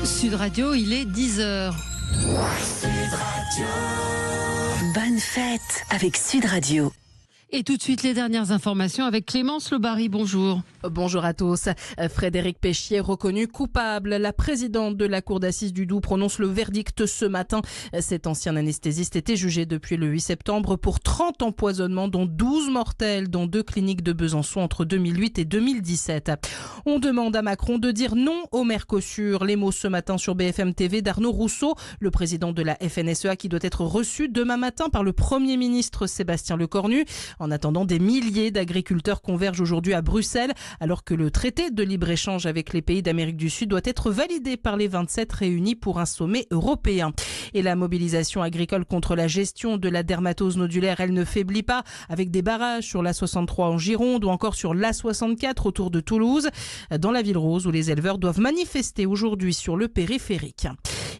Sud Radio, il est 10h. Bonne fête avec Sud Radio. Et tout de suite, les dernières informations avec Clémence Lebary. Bonjour. Bonjour à tous. Frédéric Péchier reconnu coupable. La présidente de la cour d'assises du Doubs prononce le verdict ce matin. Cet ancien anesthésiste était jugé depuis le 8 septembre pour 30 empoisonnements, dont 12 mortels dans 2 cliniques de Besançon entre 2008 et 2017. On demande à Macron de dire non au Mercosur. Les mots ce matin sur BFM TV d'Arnaud Rousseau, le président de la FNSEA, qui doit être reçu demain matin par le Premier ministre Sébastien Lecornu. En attendant, des milliers d'agriculteurs convergent aujourd'hui à Bruxelles, alors que le traité de libre-échange avec les pays d'Amérique du Sud doit être validé par les 27 réunis pour un sommet européen. Et la mobilisation agricole contre la gestion de la dermatose nodulaire, elle ne faiblit pas, avec des barrages sur l'A63 en Gironde ou encore sur l'A64 autour de Toulouse, dans la ville rose où les éleveurs doivent manifester aujourd'hui sur le périphérique.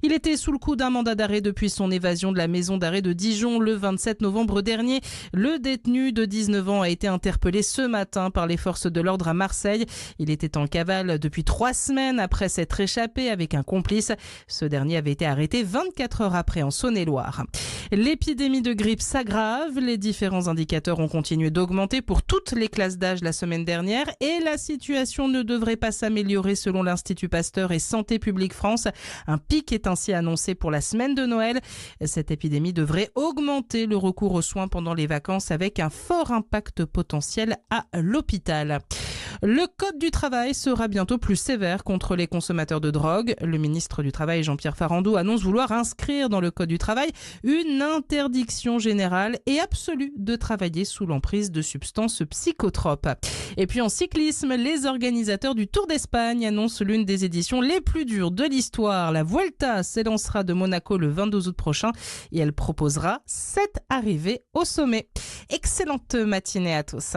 Il était sous le coup d'un mandat d'arrêt depuis son évasion de la maison d'arrêt de Dijon le 27 novembre dernier. Le détenu de 19 ans a été interpellé ce matin par les forces de l'ordre à Marseille. Il était en cavale depuis 3 semaines après s'être échappé avec un complice. Ce dernier avait été arrêté 24 heures après en Saône-et-Loire. L'épidémie de grippe s'aggrave. Les différents indicateurs ont continué d'augmenter pour toutes les classes d'âge la semaine dernière et la situation ne devrait pas s'améliorer selon l'Institut Pasteur et Santé publique France. Un pic est ainsi annoncé pour la semaine de Noël. Cette épidémie devrait augmenter le recours aux soins pendant les vacances avec un fort impact potentiel à l'hôpital. Le code du travail sera bientôt plus sévère contre les consommateurs de drogue. Le ministre du Travail, Jean-Pierre Farandou, annonce vouloir inscrire dans le code du travail une interdiction générale et absolue de travailler sous l'emprise de substances psychotropes. Et puis en cyclisme, les organisateurs du Tour d'Espagne annoncent l'une des éditions les plus dures de l'histoire. La Vuelta s'élancera de Monaco le 22 août prochain et elle proposera 7 arrivées au sommet. Excellente matinée à tous.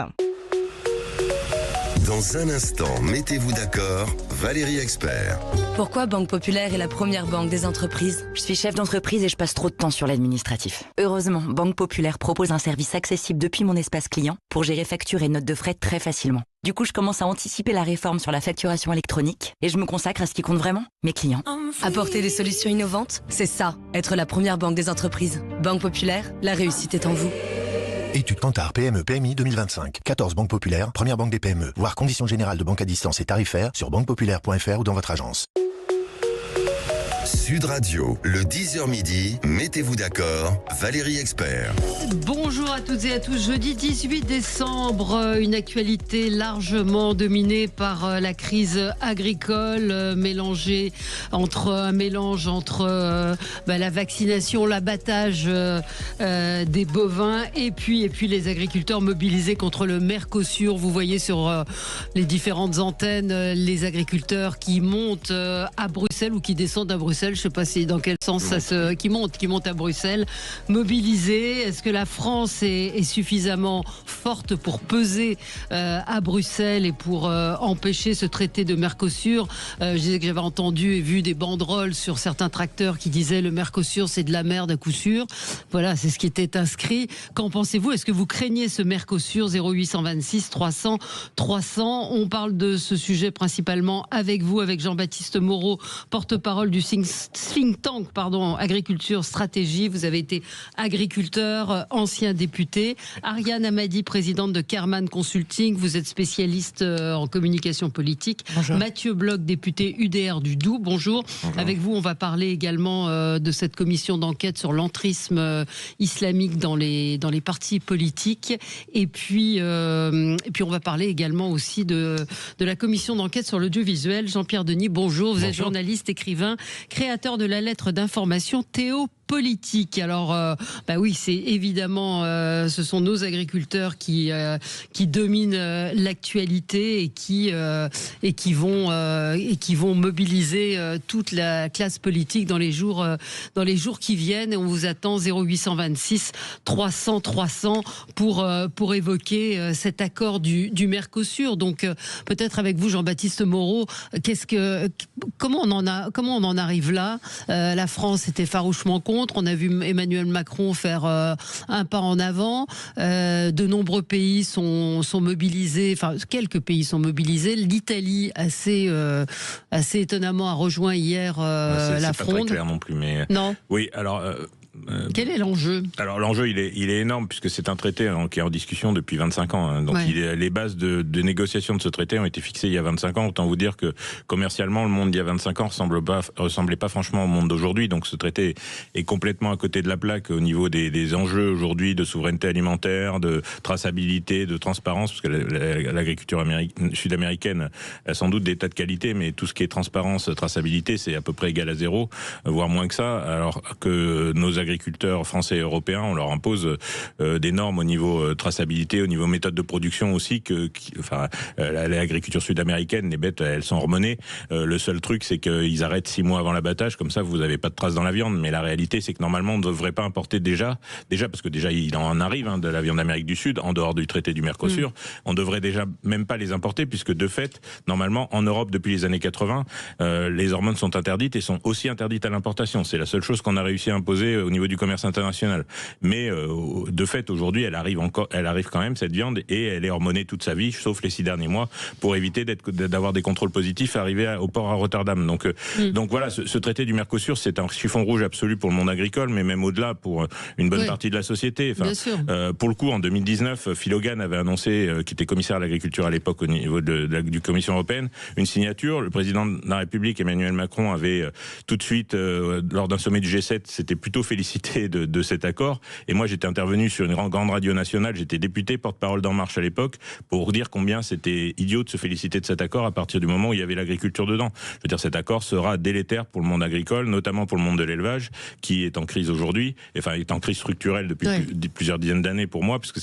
Dans un instant, mettez-vous d'accord, Valérie Expert. Pourquoi Banque Populaire est la première banque des entreprises ? Je suis chef d'entreprise et je passe trop de temps sur l'administratif. Heureusement, Banque Populaire propose un service accessible depuis mon espace client pour gérer factures et notes de frais très facilement. Du coup, je commence à anticiper la réforme sur la facturation électronique et je me consacre à ce qui compte vraiment, mes clients. Apporter des solutions innovantes, c'est ça, être la première banque des entreprises. Banque Populaire, la réussite est en vous. Étude Kantar PME PMI 2025. 14 banques populaires, première banque des PME. Voir conditions générales de banque à distance et tarifaires sur banquepopulaire.fr ou dans votre agence. Sud Radio, le 10h midi, mettez-vous d'accord, Valérie Expert. Bonjour à toutes et à tous. Jeudi 18 décembre, une actualité largement dominée par la crise agricole, un mélange entre la vaccination, l'abattage des bovins et puis les agriculteurs mobilisés contre le Mercosur. Vous voyez sur les différentes antennes les agriculteurs qui montent à Bruxelles ou qui descendent à Bruxelles. Je ne sais pas dans quel sens qui monte à Bruxelles, mobilisé. Est-ce que la France est suffisamment forte pour peser à Bruxelles et pour empêcher ce traité de Mercosur? Je disais que j'avais entendu et vu des banderoles sur certains tracteurs qui disaient le Mercosur c'est de la merde à coup sûr. Voilà, c'est ce qui était inscrit. Qu'en pensez-vous? Est-ce que vous craignez ce Mercosur? 0826 300 300. On parle de ce sujet principalement avec vous, avec Jean-Baptiste Moreau, porte-parole du think tank, Agriculture Stratégie. Vous avez été agriculteur, ancien député. Ariane Amadi, présidente de Kerman Consulting. Vous êtes spécialiste en communication politique. Bonjour. Mathieu Bloch, député UDR du Doubs. Bonjour. Avec vous, on va parler également de cette commission d'enquête sur l'entrisme islamique dans les partis politiques. Et puis on va parler également aussi de la commission d'enquête sur l'audiovisuel. Jean-Pierre Denis, bonjour. Vous êtes journaliste, écrivain, créateur de la lettre d'information Théopolitique. Alors, oui, c'est évidemment, ce sont nos agriculteurs qui dominent l'actualité et qui vont mobiliser toute la classe politique dans les jours qui viennent. Et on vous attend 0826 300 300 pour évoquer cet accord du Mercosur. Donc, peut-être avec vous, Jean-Baptiste Moreau, comment on en arrive là? La France était farouchement contre. On a vu Emmanuel Macron faire un pas en avant. De nombreux pays sont mobilisés. Enfin, quelques pays sont mobilisés. L'Italie, assez étonnamment, a rejoint hier la fronde. C'est pas très clair non plus, mais non. Oui, alors. Quel est l'enjeu? Alors l'enjeu, il est énorme puisque c'est un traité qui est en discussion depuis 25 ans. Hein. Donc les bases de négociation de ce traité ont été fixées il y a 25 ans. Autant vous dire que commercialement, le monde d'il y a 25 ans ressemblait pas franchement au monde d'aujourd'hui. Donc ce traité est complètement à côté de la plaque au niveau des enjeux aujourd'hui de souveraineté alimentaire, de traçabilité, de transparence, parce que l'agriculture sud-américaine a sans doute des tas de qualités, mais tout ce qui est transparence, traçabilité, c'est à peu près égal à zéro, voire moins que ça, alors que nos agriculteurs français et européens, on leur impose des normes au niveau traçabilité, au niveau méthode de production aussi, l'agriculture sud-américaine, les bêtes, elles sont hormonées. Le seul truc, c'est qu'ils arrêtent 6 mois avant l'abattage, comme ça vous n'avez pas de traces dans la viande, mais la réalité, c'est que normalement, on ne devrait pas importer déjà parce que déjà, il en arrive de la viande d'Amérique du Sud, en dehors du traité du Mercosur, on devrait déjà même pas les importer, puisque de fait, normalement, en Europe, depuis les années 80, les hormones sont interdites et sont aussi interdites à l'importation. C'est la seule chose qu'on a réussi à imposer au niveau du commerce international. Mais de fait, aujourd'hui, elle arrive quand même, cette viande, et elle est hormonée toute sa vie, sauf les 6 derniers mois, pour éviter d'avoir des contrôles positifs arrivés au port à Rotterdam. Donc voilà, ce traité du Mercosur, c'est un chiffon rouge absolu pour le monde agricole, mais même au-delà pour une bonne partie de la société. Pour le coup, en 2019, Phil Hogan avait annoncé, qui était commissaire à l'agriculture à l'époque au niveau du Commission européenne, une signature. Le président de la République, Emmanuel Macron, avait tout de suite, lors d'un sommet du G7, s'était plutôt félicité de cet accord. Et moi, j'étais intervenu sur une grande radio nationale, j'étais député, porte-parole d'En Marche à l'époque, pour dire combien c'était idiot de se féliciter de cet accord à partir du moment où il y avait l'agriculture dedans. Je veux dire, cet accord sera délétère pour le monde agricole, notamment pour le monde de l'élevage, qui est en crise aujourd'hui, est en crise structurelle depuis plusieurs dizaines d'années pour moi, parce que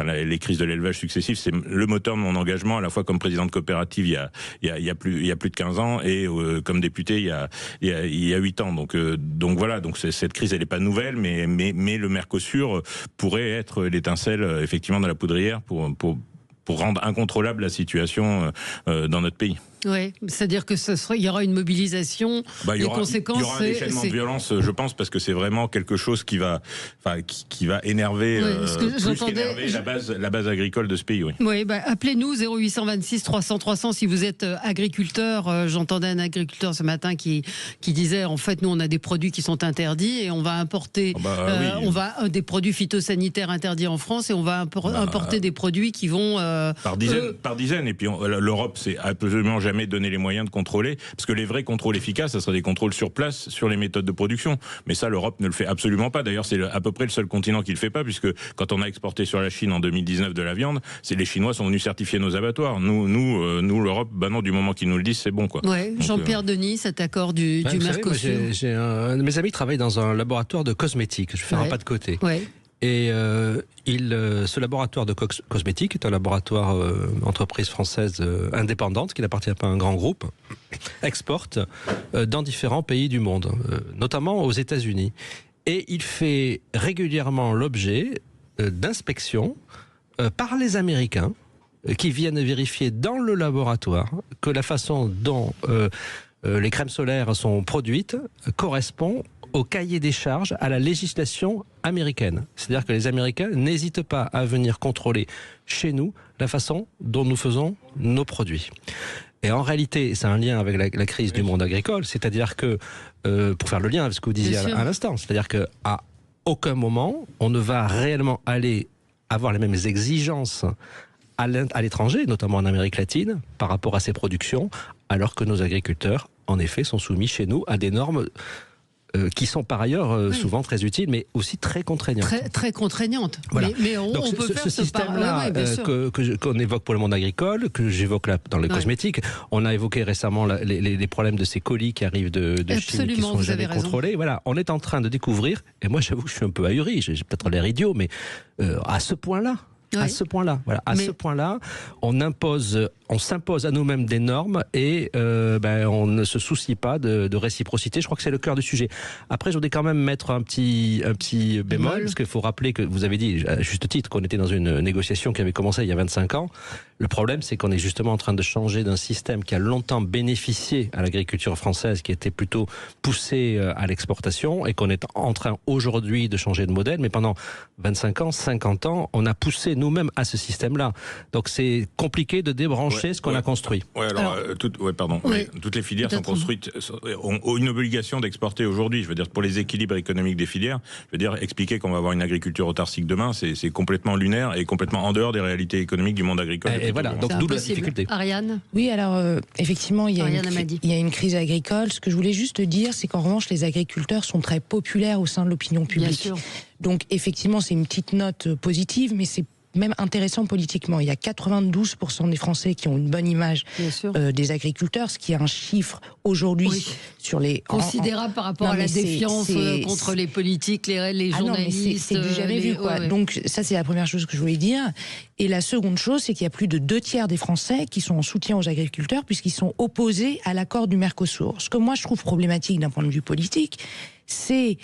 les crises de l'élevage successives, c'est le moteur de mon engagement, à la fois comme président de coopérative il y a plus de 15 ans, et comme député il y a 8 ans. Donc voilà, cette crise, elle n'est pas nouvelle, mais le Mercosur pourrait être l'étincelle effectivement dans la poudrière pour rendre incontrôlable la situation dans notre pays. Oui, c'est-à-dire que il y aura une mobilisation, les conséquences... Il y aura un déchaînement de violence, je pense, parce que c'est vraiment quelque chose qui va énerver, plus qu'énerver la base agricole de ce pays. Oui, appelez-nous 0826 300 300 si vous êtes agriculteur. J'entendais un agriculteur ce matin qui disait, en fait, nous, on a des produits qui sont interdits et on va importer des produits phytosanitaires interdits en France, et on va importer des produits qui vont... Par dizaines. Et puis l'Europe, c'est absolument jamais donner les moyens de contrôler, parce que les vrais contrôles efficaces, ça serait des contrôles sur place, sur les méthodes de production. Mais ça, l'Europe ne le fait absolument pas. D'ailleurs, c'est à peu près le seul continent qui le fait pas, puisque quand on a exporté sur la Chine en 2019 de la viande, les Chinois sont venus certifier nos abattoirs. Nous, l'Europe, non, du moment qu'ils nous le disent, c'est bon, quoi. Ouais. Jean-Pierre Denis, cet accord du Mercosur. J'ai un de mes amis qui travaille dans un laboratoire de cosmétiques. Je fais un pas de côté. Ouais. Et ce laboratoire de cosmétiques est un laboratoire entreprise française indépendante qui n'appartient pas à un grand groupe, exporte dans différents pays du monde, notamment aux États-Unis. Et il fait régulièrement l'objet d'inspections par les Américains qui viennent vérifier dans le laboratoire que la façon dont les crèmes solaires sont produites correspond au cahier des charges, à la législation américaine. C'est-à-dire que les Américains n'hésitent pas à venir contrôler chez nous la façon dont nous faisons nos produits. Et en réalité, c'est un lien avec la crise du monde agricole, c'est-à-dire que, pour faire le lien avec ce que vous disiez à l'instant, c'est-à-dire qu'à aucun moment, on ne va réellement aller avoir les mêmes exigences à l'étranger, notamment en Amérique latine, par rapport à ces productions, alors que nos agriculteurs, en effet, sont soumis chez nous à des normes qui sont par ailleurs souvent très utiles, mais aussi très contraignantes. Très contraignantes. Voilà. Mais on peut faire ce système-là qu'on évoque pour le monde agricole, que j'évoque là dans les cosmétiques. On a évoqué récemment les problèmes de ces colis qui arrivent de Chine, qui sont jamais contrôlés. Voilà, on est en train de découvrir, et moi j'avoue que je suis un peu ahuri, j'ai peut-être l'air idiot, mais à ce point-là. À ce point-là, on impose on s'impose à nous-mêmes des normes et on ne se soucie pas de réciprocité. Je crois que c'est le cœur du sujet. Après, je voudrais quand même mettre un petit bémol, parce qu'il faut rappeler que vous avez dit, à juste titre, qu'on était dans une négociation qui avait commencé il y a 25 ans. Le problème, c'est qu'on est justement en train de changer d'un système qui a longtemps bénéficié à l'agriculture française, qui était plutôt poussée à l'exportation, et qu'on est en train aujourd'hui de changer de modèle. Mais pendant 25 ans, 50 ans, on a poussé nous-mêmes à ce système-là. Donc c'est compliqué de débrancher ce qu'on a construit. Toutes les filières sont construites, ont une obligation d'exporter aujourd'hui. Je veux dire, pour les équilibres économiques des filières, je veux dire, expliquer qu'on va avoir une agriculture autarcique demain, c'est complètement lunaire et complètement en dehors des réalités économiques du monde agricole. Et voilà, donc d'où la difficulté. Ariane ? Oui, alors effectivement, il y a une crise agricole. Ce que je voulais juste dire, c'est qu'en revanche, les agriculteurs sont très populaires au sein de l'opinion publique. Bien sûr. Donc effectivement, c'est une petite note positive, mais c'est même intéressant politiquement. Il y a 92% des Français qui ont une bonne image des agriculteurs, ce qui est un chiffre aujourd'hui sur les... considérable par rapport à la défiance contre les politiques, les journalistes. C'est du jamais vu, quoi. Donc ça, c'est la première chose que je voulais dire. Et la seconde chose, c'est qu'il y a plus de 2/3 des Français qui sont en soutien aux agriculteurs puisqu'ils sont opposés à l'accord du Mercosur. Ce que moi, je trouve problématique d'un point de vue politique, c'est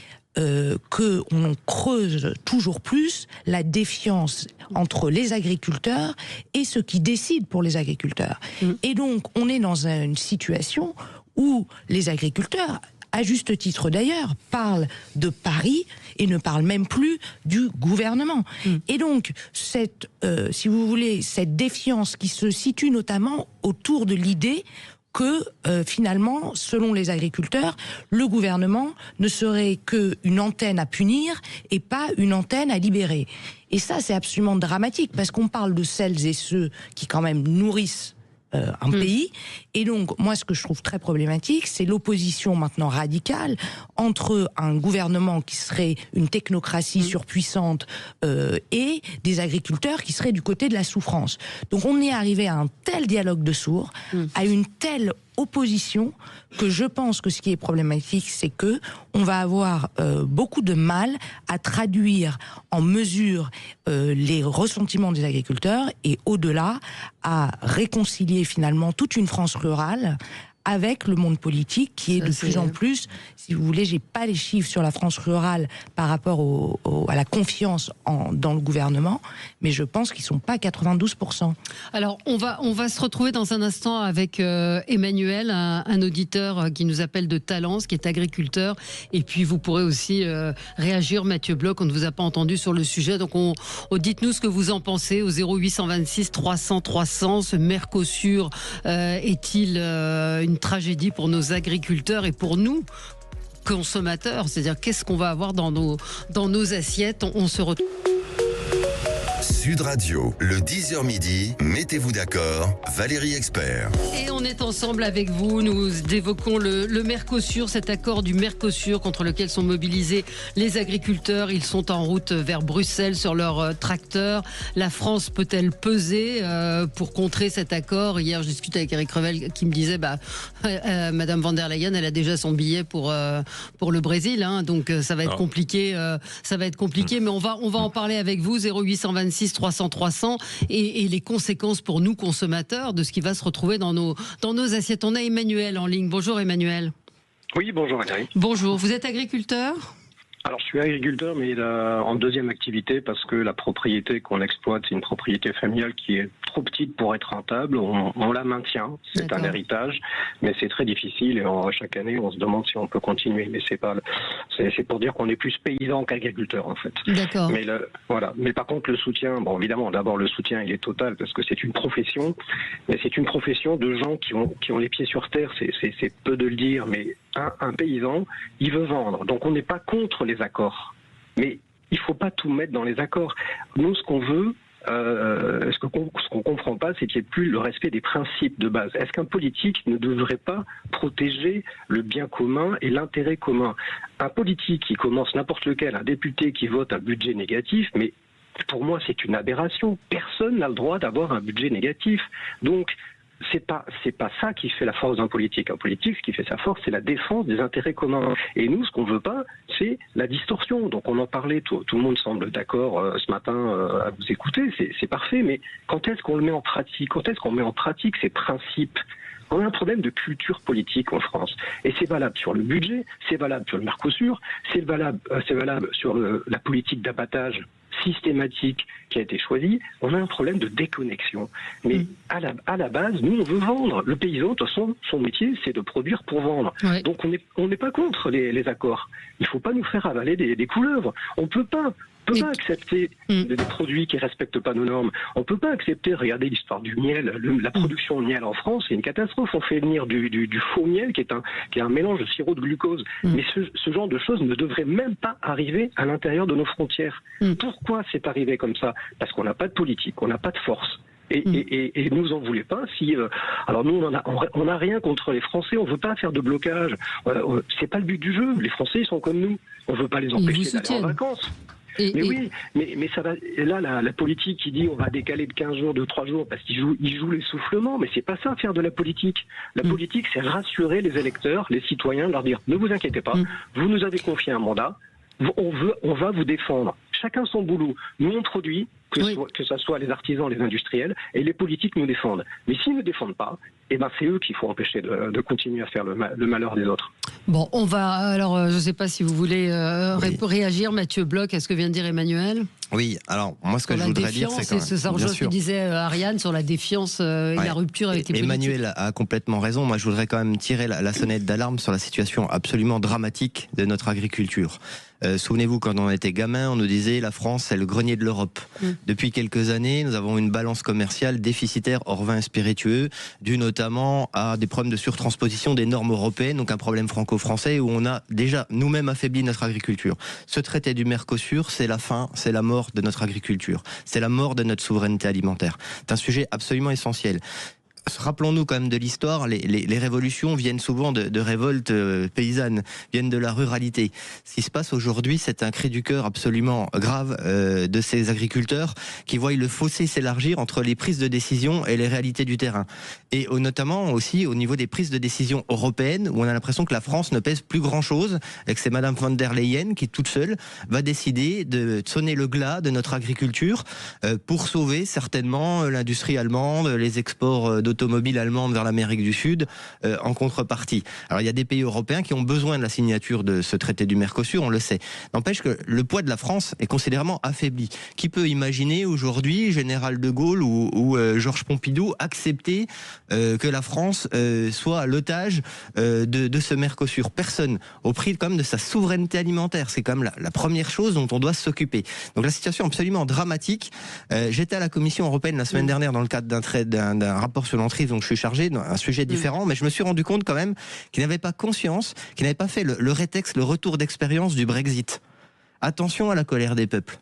qu'on creuse toujours plus la défiance entre les agriculteurs et ceux qui décident pour les agriculteurs. Et donc, on est dans une situation où les agriculteurs, à juste titre d'ailleurs, parlent de Paris et ne parlent même plus du gouvernement. Et donc, si vous voulez, cette défiance qui se situe notamment autour de l'idée que finalement, selon les agriculteurs, le gouvernement ne serait qu'une antenne à punir et pas une antenne à libérer. Et ça, c'est absolument dramatique, parce qu'on parle de celles et ceux qui quand même nourrissent un pays. Et donc, moi, ce que je trouve très problématique, c'est l'opposition maintenant radicale entre un gouvernement qui serait une technocratie surpuissante et des agriculteurs qui seraient du côté de la souffrance. Donc, on est arrivé à un tel dialogue de sourds, à une telle opposition, que je pense que ce qui est problématique, c'est que on va avoir beaucoup de mal à traduire en mesure les ressentiments des agriculteurs et au-delà à réconcilier finalement toute une France rurale avec le monde politique qui est de plus en plus, si vous voulez, j'ai pas les chiffres sur la France rurale par rapport à la confiance dans le gouvernement, mais je pense qu'ils sont pas 92%. Alors, on va se retrouver dans un instant avec Emmanuel, un auditeur qui nous appelle de Talence, qui est agriculteur, et puis vous pourrez aussi réagir, Mathieu Bloch, on ne vous a pas entendu sur le sujet, donc dites-nous ce que vous en pensez au 0826 300 300. Ce Mercosur est-il une tragédie pour nos agriculteurs et pour nous, consommateurs? C'est-à-dire, qu'est-ce qu'on va avoir dans nos assiettes? On se retrouve. Sud Radio, le 10h midi, mettez-vous d'accord, Valérie Expert. Et on est ensemble avec vous, nous évoquons le Mercosur, cet accord du Mercosur contre lequel sont mobilisés les agriculteurs. Ils sont en route vers Bruxelles sur leur tracteur. La France peut-elle peser pour contrer cet accord? Hier, je discutais avec Eric Revel qui me disait Madame van der Leyen, elle a déjà son billet pour le Brésil, hein, donc ça va être compliqué. Mais on va en parler avec vous. 0826 300 300 et les conséquences pour nous consommateurs de ce qui va se retrouver dans nos assiettes. On a Emmanuel en ligne. Bonjour Emmanuel. Oui, bonjour Valérie. Bonjour, vous êtes agriculteur ? Alors je suis agriculteur, mais en deuxième activité, parce que la propriété qu'on exploite, c'est une propriété familiale qui est trop petite pour être rentable. On la maintient, c'est un héritage, mais c'est très difficile et chaque année on se demande si on peut continuer. Mais c'est pour dire qu'on est plus paysan qu'agriculteur en fait. D'accord. Mais voilà. Mais par contre le soutien, bon évidemment, d'abord le soutien il est total parce que c'est une profession, mais c'est une profession de gens qui ont les pieds sur terre. C'est peu de le dire, mais un paysan, il veut vendre. Donc on n'est pas contre les accords, mais il faut pas tout mettre dans les accords. Nous, ce qu'on veut, ce qu'on comprend pas, c'est qu'il n'y ait plus le respect des principes de base. Est-ce qu'un politique ne devrait pas protéger le bien commun et l'intérêt commun? Un politique qui commence, n'importe lequel, un député qui vote un budget négatif, mais pour moi c'est une aberration. Personne n'a le droit d'avoir un budget négatif. Donc c'est pas ça qui fait la force d'un politique. Un politique, ce qui fait sa force, c'est la défense des intérêts communs. Et nous, ce qu'on veut pas, c'est la distorsion. Donc on en parlait, tout le monde semble d'accord ce matin à vous écouter, c'est parfait, mais quand est-ce qu'on le met en pratique? Quand est-ce qu'on met en pratique ces principes? On a un problème de culture politique en France. Et c'est valable sur le budget, c'est valable sur le Mercosur, c'est valable sur la politique d'abattage systématique qui a été choisie. On a un problème de déconnexion. Mais à la base, nous, on veut vendre. Le paysan, de toute façon, son métier, c'est de produire pour vendre. Ouais. Donc on n'est pas contre les accords. Il ne faut pas nous faire avaler des couleuvres. On peut pas accepter des produits qui respectent pas nos normes. On peut pas accepter, regardez l'histoire du miel, la production de miel en France, c'est une catastrophe. On fait venir du faux miel qui est un mélange de sirop de glucose. Mais ce genre de choses ne devrait même pas arriver à l'intérieur de nos frontières. Pourquoi c'est arrivé comme ça? Parce qu'on n'a pas de politique, on n'a pas de force. Et ne nous en voulez pas si... alors nous, on n'a rien contre les Français, on ne veut pas faire de blocage. C'est pas le but du jeu. Les Français, ils sont comme nous. On ne veut pas les empêcher d'aller en vacances. Mais ça va. Et là, la politique qui dit on va décaler de 15 jours, de 3 jours, parce qu'ils jouent l'essoufflement, mais c'est pas ça faire de la politique. La politique, c'est rassurer les électeurs, les citoyens, leur dire ne vous inquiétez pas, vous nous avez confié un mandat, on va vous défendre. Chacun son boulot. Nous on produit, que ce soit les artisans, les industriels, et les politiques nous défendent. Mais s'ils ne défendent pas, c'est eux qu'il faut empêcher de continuer à faire le malheur des autres. Bon, on va... Alors, je ne sais pas si vous voulez réagir, Mathieu Bloch, à ce que vient de dire Emmanuel. Oui, alors, moi, ce que je voudrais dire, c'est que... Ça rejoint ce que disait Ariane sur la défiance et la rupture avec les politiques. Emmanuel a complètement raison. Moi, je voudrais quand même tirer la sonnette d'alarme sur la situation absolument dramatique de notre agriculture. Souvenez-vous, quand on était gamin, on nous disait la France, c'est le grenier de l'Europe. Depuis quelques années, nous avons une balance commerciale déficitaire hors vin et spiritueux, due notamment à des problèmes de surtransposition des normes européennes, donc un problème franco-français où on a déjà nous-mêmes affaibli notre agriculture. Ce traité du Mercosur, c'est la fin, c'est la mort de notre agriculture, c'est la mort de notre souveraineté alimentaire. C'est un sujet absolument essentiel. Rappelons-nous quand même de l'histoire, les révolutions viennent souvent de révoltes paysannes, viennent de la ruralité. Ce qui se passe aujourd'hui, c'est un cri du cœur absolument grave de ces agriculteurs qui voient le fossé s'élargir entre les prises de décision et les réalités du terrain. Et notamment aussi au niveau des prises de décision européennes, où on a l'impression que la France ne pèse plus grand-chose, et que c'est Madame von der Leyen qui, toute seule, va décider de sonner le glas de notre agriculture pour sauver certainement l'industrie allemande, les exports d'automobiles allemandes vers l'Amérique du Sud en contrepartie. Alors il y a des pays européens qui ont besoin de la signature de ce traité du Mercosur, on le sait. N'empêche que le poids de la France est considérablement affaibli. Qui peut imaginer aujourd'hui Général de Gaulle ou Georges Pompidou accepter que la France soit l'otage de ce Mercosur? Personne. Au prix quand même de sa souveraineté alimentaire. C'est quand même la première chose dont on doit s'occuper. Donc la situation est absolument dramatique. J'étais à la Commission européenne la semaine dernière dans le cadre d'un rapport sur l'entrée, donc je suis chargé d'un sujet différent, mais je me suis rendu compte quand même qu'ils n'avaient pas conscience, qu'ils n'avaient pas fait le rétexte, le retour d'expérience du Brexit. Attention à la colère des peuples.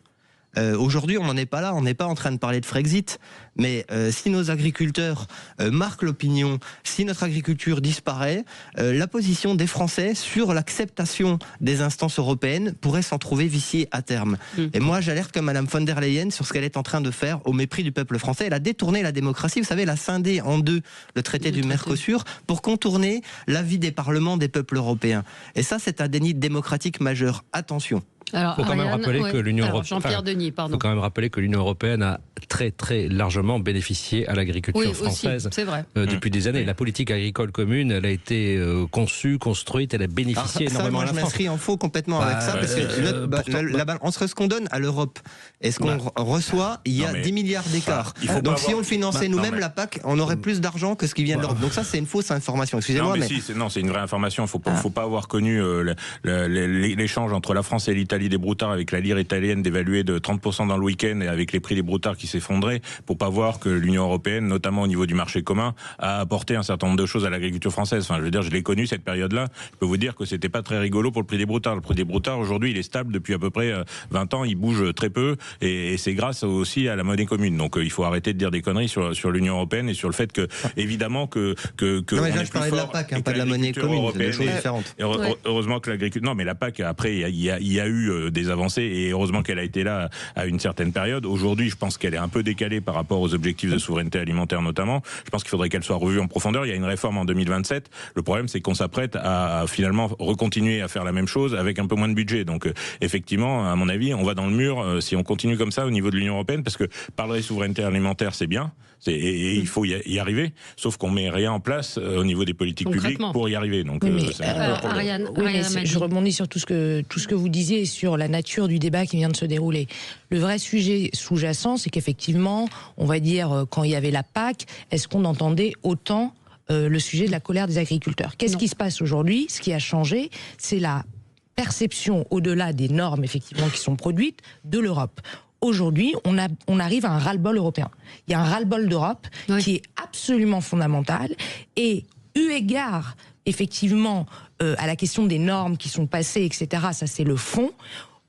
Aujourd'hui, on n'en est pas là, on n'est pas en train de parler de Frexit, mais si nos agriculteurs marquent l'opinion, si notre agriculture disparaît, la position des Français sur l'acceptation des instances européennes pourrait s'en trouver viciée à terme. Et moi, j'alerte comme Madame von der Leyen sur ce qu'elle est en train de faire au mépris du peuple français. Elle a détourné la démocratie, vous savez, elle a scindé en deux le traité du Mercosur pour contourner l'avis des parlements des peuples européens. Et ça, c'est un déni démocratique majeur. Attention. Il faut quand même rappeler que l'Union européenne a très très largement bénéficié à l'agriculture française depuis des années. La politique agricole commune, elle a été conçue, construite, elle a bénéficié énormément à la France. Je m'inscris en faux complètement avec ça, parce que entre ce qu'on donne à l'Europe et ce qu'on reçoit, il y a 10 milliards d'écart. Donc si on le finançait nous-mêmes, la PAC, on aurait plus d'argent que ce qui vient de l'Europe. Donc ça, c'est une fausse information. Excusez-moi, non, c'est une vraie information. Faut pas avoir connu l'échange entre la France et l'Italie des broutards avec la lire italienne dévaluée de 30% dans le week-end et avec les prix des broutards qui s'effondraient, pour pas voir que l'Union européenne, notamment au niveau du marché commun, a apporté un certain nombre de choses à l'agriculture française. Enfin, je veux dire, je l'ai connu cette période-là. Je peux vous dire que c'était pas très rigolo pour le prix des broutards. Le prix des broutards aujourd'hui, il est stable depuis à peu près 20 ans. Il bouge très peu et c'est grâce aussi à la monnaie commune. Donc il faut arrêter de dire des conneries sur l'Union européenne et sur le fait que évidemment que non, mais là, je parlais de la PAC, pas de la monnaie commune, c'est des choses différentes. Heureusement que l'agriculture. Non, mais la PAC après il y a eu eu des avancées, et heureusement qu'elle a été là à une certaine période. Aujourd'hui, je pense qu'elle est un peu décalée par rapport aux objectifs de souveraineté alimentaire notamment. Je pense qu'il faudrait qu'elle soit revue en profondeur. Il y a une réforme en 2027. Le problème, c'est qu'on s'apprête à finalement recontinuer à faire la même chose avec un peu moins de budget. Donc effectivement, à mon avis, on va dans le mur si on continue comme ça au niveau de l'Union européenne, parce que parler de souveraineté alimentaire, c'est bien, et il faut y arriver, sauf qu'on met rien en place au niveau des politiques publiques pour y arriver. Donc, Ariane, je rebondis sur tout ce que vous disiez sur la nature du débat qui vient de se dérouler. Le vrai sujet sous-jacent, c'est qu'effectivement, on va dire, quand il y avait la PAC, est-ce qu'on entendait autant le sujet de la colère des agriculteurs? Qu'est-ce qui se passe aujourd'hui? Ce qui a changé, c'est la perception, au-delà des normes effectivement qui sont produites, de l'Europe. Aujourd'hui, on arrive à un ras-le-bol européen. Il y a un ras-le-bol d'Europe qui est absolument fondamental, et eu égard effectivement à la question des normes qui sont passées, etc., ça c'est le fond.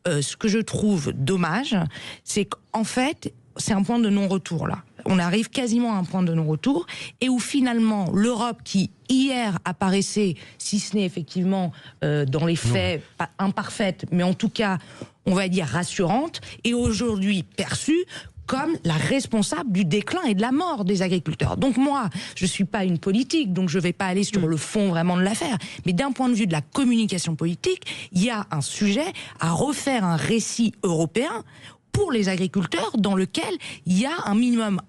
Ce que je trouve dommage, c'est qu'en fait, c'est un point de non-retour là. On arrive quasiment à un point de non-retour, et où finalement l'Europe, qui hier apparaissait, si ce n'est effectivement dans les faits pas imparfaite, mais en tout cas on va dire rassurante, est aujourd'hui perçue comme la responsable du déclin et de la mort des agriculteurs. Donc moi, je suis pas une politique, donc je vais pas aller sur le fond vraiment de l'affaire, mais d'un point de vue de la communication politique, il y a un sujet à refaire un récit européen pour les agriculteurs, dans lequel il y a un minimum,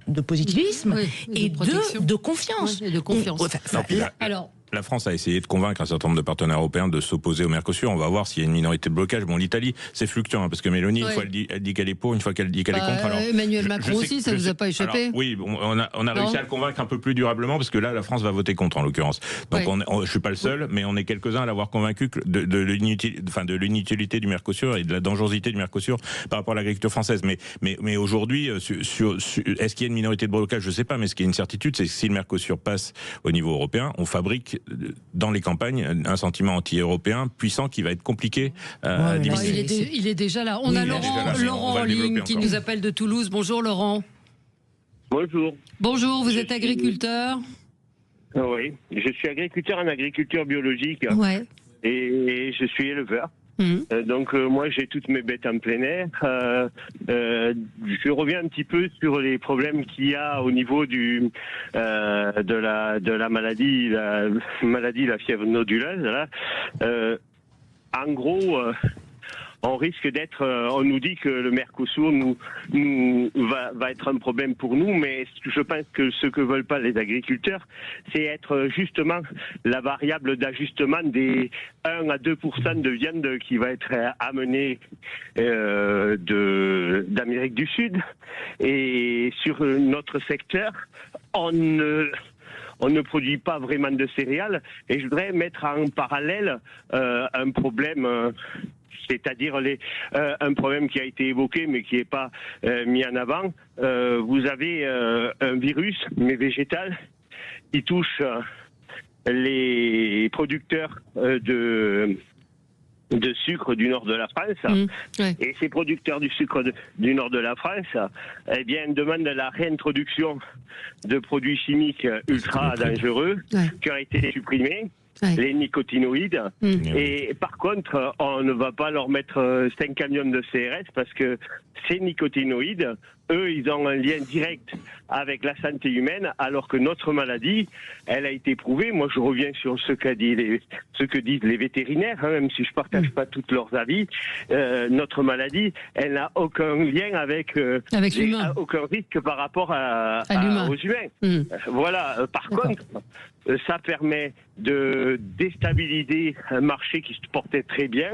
de positivisme, et de confiance. Et de confiance. Alors, la France a essayé de convaincre un certain nombre de partenaires européens de s'opposer au Mercosur. On va voir s'il y a une minorité de blocage. Bon, l'Italie, c'est fluctuant, parce que Mélanie, une fois elle dit qu'elle est pour, une fois qu'elle dit qu'elle est contre. Alors, Emmanuel Macron aussi, ça ne vous a pas échappé? Alors, oui, on a réussi à le convaincre un peu plus durablement, parce que là, la France va voter contre, en l'occurrence. Donc, je suis pas le seul, mais on est quelques-uns à l'avoir convaincu de l'inutilité du Mercosur et de la dangerosité du Mercosur par rapport à l'agriculture française. Mais aujourd'hui, est-ce qu'il y a une minorité de blocage? Je sais pas, mais ce qui est une certitude, c'est que si le Mercosur passe au niveau européen, on fabrique dans les campagnes un sentiment anti-européen puissant qui va être compliqué à diminuer. Il est déjà là. On a Laurent en ligne qui nous appelle de Toulouse. Bonjour Laurent. Bonjour. Bonjour, vous êtes agriculteur? Oui, je suis agriculteur en agriculture biologique et je suis éleveur. Donc moi j'ai toutes mes bêtes en plein air. Je reviens un petit peu sur les problèmes qu'il y a au niveau de la maladie, la fièvre noduleuse. Là. En gros, on risque d'être, on nous dit que le Mercosur va être un problème pour nous, mais je pense que ce que veulent pas les agriculteurs, c'est être justement la variable d'ajustement des 1 à 2% de viande qui va être amenée d'Amérique du Sud. Et sur notre secteur, on ne produit pas vraiment de céréales, et je voudrais mettre en parallèle un problème, c'est-à-dire un problème qui a été évoqué mais qui n'est pas mis en avant. Vous avez un virus, mais végétal, qui touche les producteurs de sucre du nord de la France. Et ces producteurs du sucre du nord de la France, eh bien, demandent la réintroduction de produits chimiques ultra dangereux qui ont été supprimés. Les nicotinoïdes. Et par contre, on ne va pas leur mettre 5 camions de CRS, parce que ces nicotinoïdes, eux, ils ont un lien direct avec la santé humaine, alors que notre maladie, elle a été prouvée. Moi, je reviens sur ce que disent les vétérinaires, même si je partage pas tous leurs avis. Notre maladie, elle n'a aucun lien avec l'humain, aucun risque par rapport aux humains. Voilà. Par contre, ça permet de déstabiliser un marché qui se portait très bien,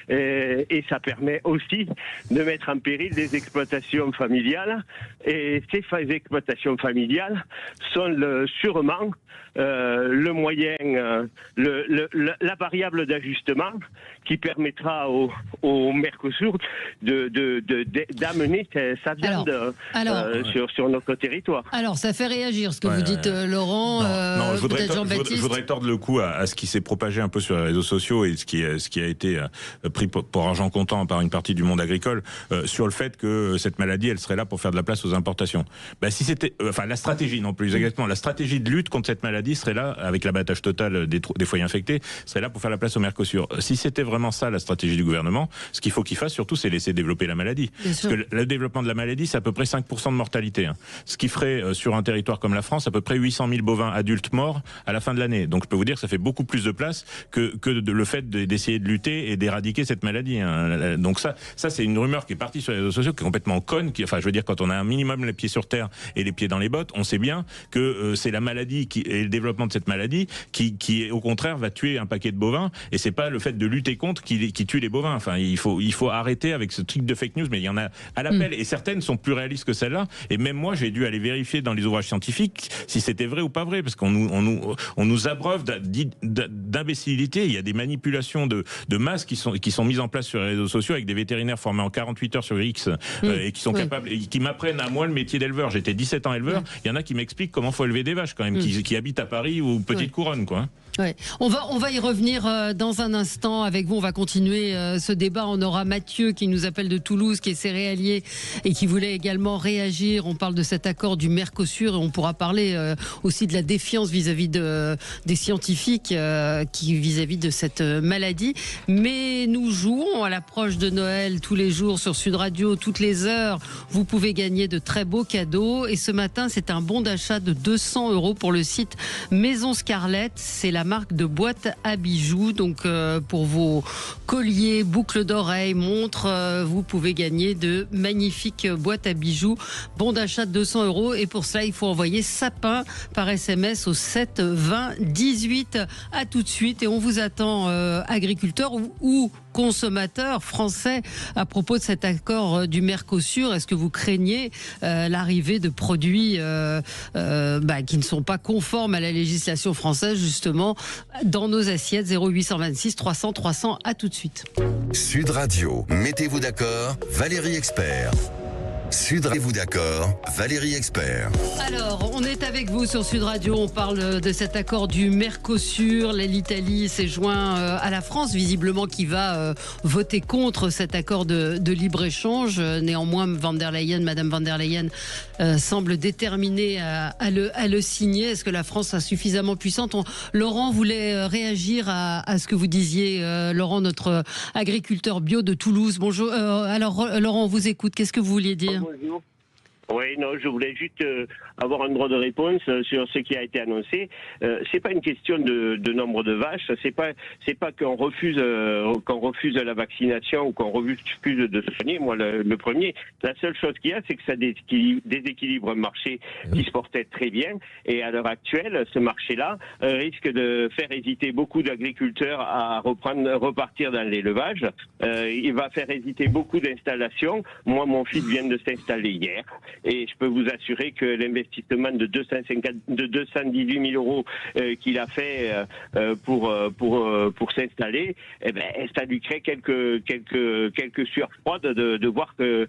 et ça permet aussi de mettre en péril des exploitations familiales. Et ces exploitations familiales sont sûrement le moyen, la variable d'ajustement qui permettra au Mercosur d'amener sa viande sur notre territoire. Alors, ça fait réagir ce que vous dites, Laurent. Jean-Baptiste. Je voudrais tordre le cou à ce qui s'est propagé un peu sur les réseaux sociaux et ce qui a été pris pour argent comptant par une partie du monde agricole sur le fait que cette maladie, elle serait là pour faire de la place aux importations. Si c'était, la stratégie, non plus exactement, la stratégie de lutte contre cette maladie serait là, avec l'abattage total des foyers infectés, serait là pour faire la place au Mercosur. Si c'était vraiment ça la stratégie du gouvernement, ce qu'il faut qu'il fasse surtout, c'est laisser développer la maladie. Parce que le développement de la maladie, c'est à peu près 5% de mortalité. Ce qui ferait sur un territoire comme la France à peu près 800 000 bovins adultes morts à la fin de l'année. Donc je peux vous dire que ça fait beaucoup plus de place que le fait d'essayer de lutter et d'éradiquer cette maladie. Donc ça c'est une rumeur qui est partie sur les réseaux sociaux, qui est complètement conne. Quand on a un minimum les pieds sur terre et les pieds dans les bottes, on sait bien que c'est la maladie et le développement de cette maladie qui au contraire va tuer un paquet de bovins, et c'est pas le fait de lutter contre qui tue les bovins. Il faut arrêter avec ce truc de fake news, mais il y en a à l'appel et certaines sont plus réalistes que celles-là. Et même moi, j'ai dû aller vérifier dans les ouvrages scientifiques si c'était vrai ou pas vrai, parce qu'on nous abreuve d'imbécilité. Il y a des manipulations de masse qui sont mises en place sur les réseaux sociaux avec des vétérinaires formés en 48 heures sur X et qui sont capables, et qui m'apprennent à moi le métier d'éleveur. J'étais 17 ans éleveur. Il y en a qui m'expliquent comment faut élever des vaches quand même, qui habitent à Paris ou Petite Couronne, quoi. Ouais. On va y revenir dans un instant avec vous. On va continuer ce débat. On aura Mathieu qui nous appelle de Toulouse, qui est céréalier et qui voulait également réagir. On parle de cet accord du Mercosur et on pourra parler aussi de la défiance vis-à-vis des scientifiques qui vis-à-vis de cette maladie. Mais nous jouons à l'approche de Noël tous les jours sur Sud Radio, toutes les heures. Vous pouvez gagner de très beaux cadeaux. Et ce matin, c'est un bon d'achat de 200 € pour le site Maison Scarlett. C'est la marque de boîte à bijoux. Donc pour vos colliers, boucles d'oreilles, montres, vous pouvez gagner de magnifiques boîtes à bijoux. Bon d'achat de 200 €. Et pour cela, il faut envoyer sapin par SMS au 7 20 18. À tout de suite. Et on vous attend, agriculteurs ou consommateurs français, à propos de cet accord du Mercosur. Est-ce que vous craignez l'arrivée de produits qui ne sont pas conformes à la législation française, justement, dans nos assiettes? 0826 300 300. À tout de suite. Sud Radio, mettez-vous d'accord, Valérie Expert. Sud Radio, d'accord, Valérie Expert. Alors, on est avec vous sur Sud Radio. On parle de cet accord du Mercosur. L'Italie s'est joint à la France, visiblement, qui va voter contre cet accord de libre-échange. Néanmoins, Madame van der Leyen semble déterminée à le signer. Est-ce que la France sera suffisamment puissante? Laurent voulait réagir à ce que vous disiez. Laurent, notre agriculteur bio de Toulouse. Bonjour. Alors, Laurent, on vous écoute. Qu'est-ce que vous vouliez dire? Bonjour. Oui, non, je voulais juste avoir un droit de réponse sur ce qui a été annoncé. C'est pas une question de nombre de vaches. C'est pas qu'on refuse la vaccination ou qu'on refuse de se soigner. Moi, le premier. La seule chose qu'il y a, c'est que ça déséquilibre un marché qui se portait très bien. Et à l'heure actuelle, ce marché-là risque de faire hésiter beaucoup d'agriculteurs à repartir dans l'élevage. Il va faire hésiter beaucoup d'installations. Moi, mon fils vient de s'installer hier. Et je peux vous assurer que l'investissement de 218 000 € qu'il a fait pour s'installer, ça lui crée quelques sueurs froides de voir que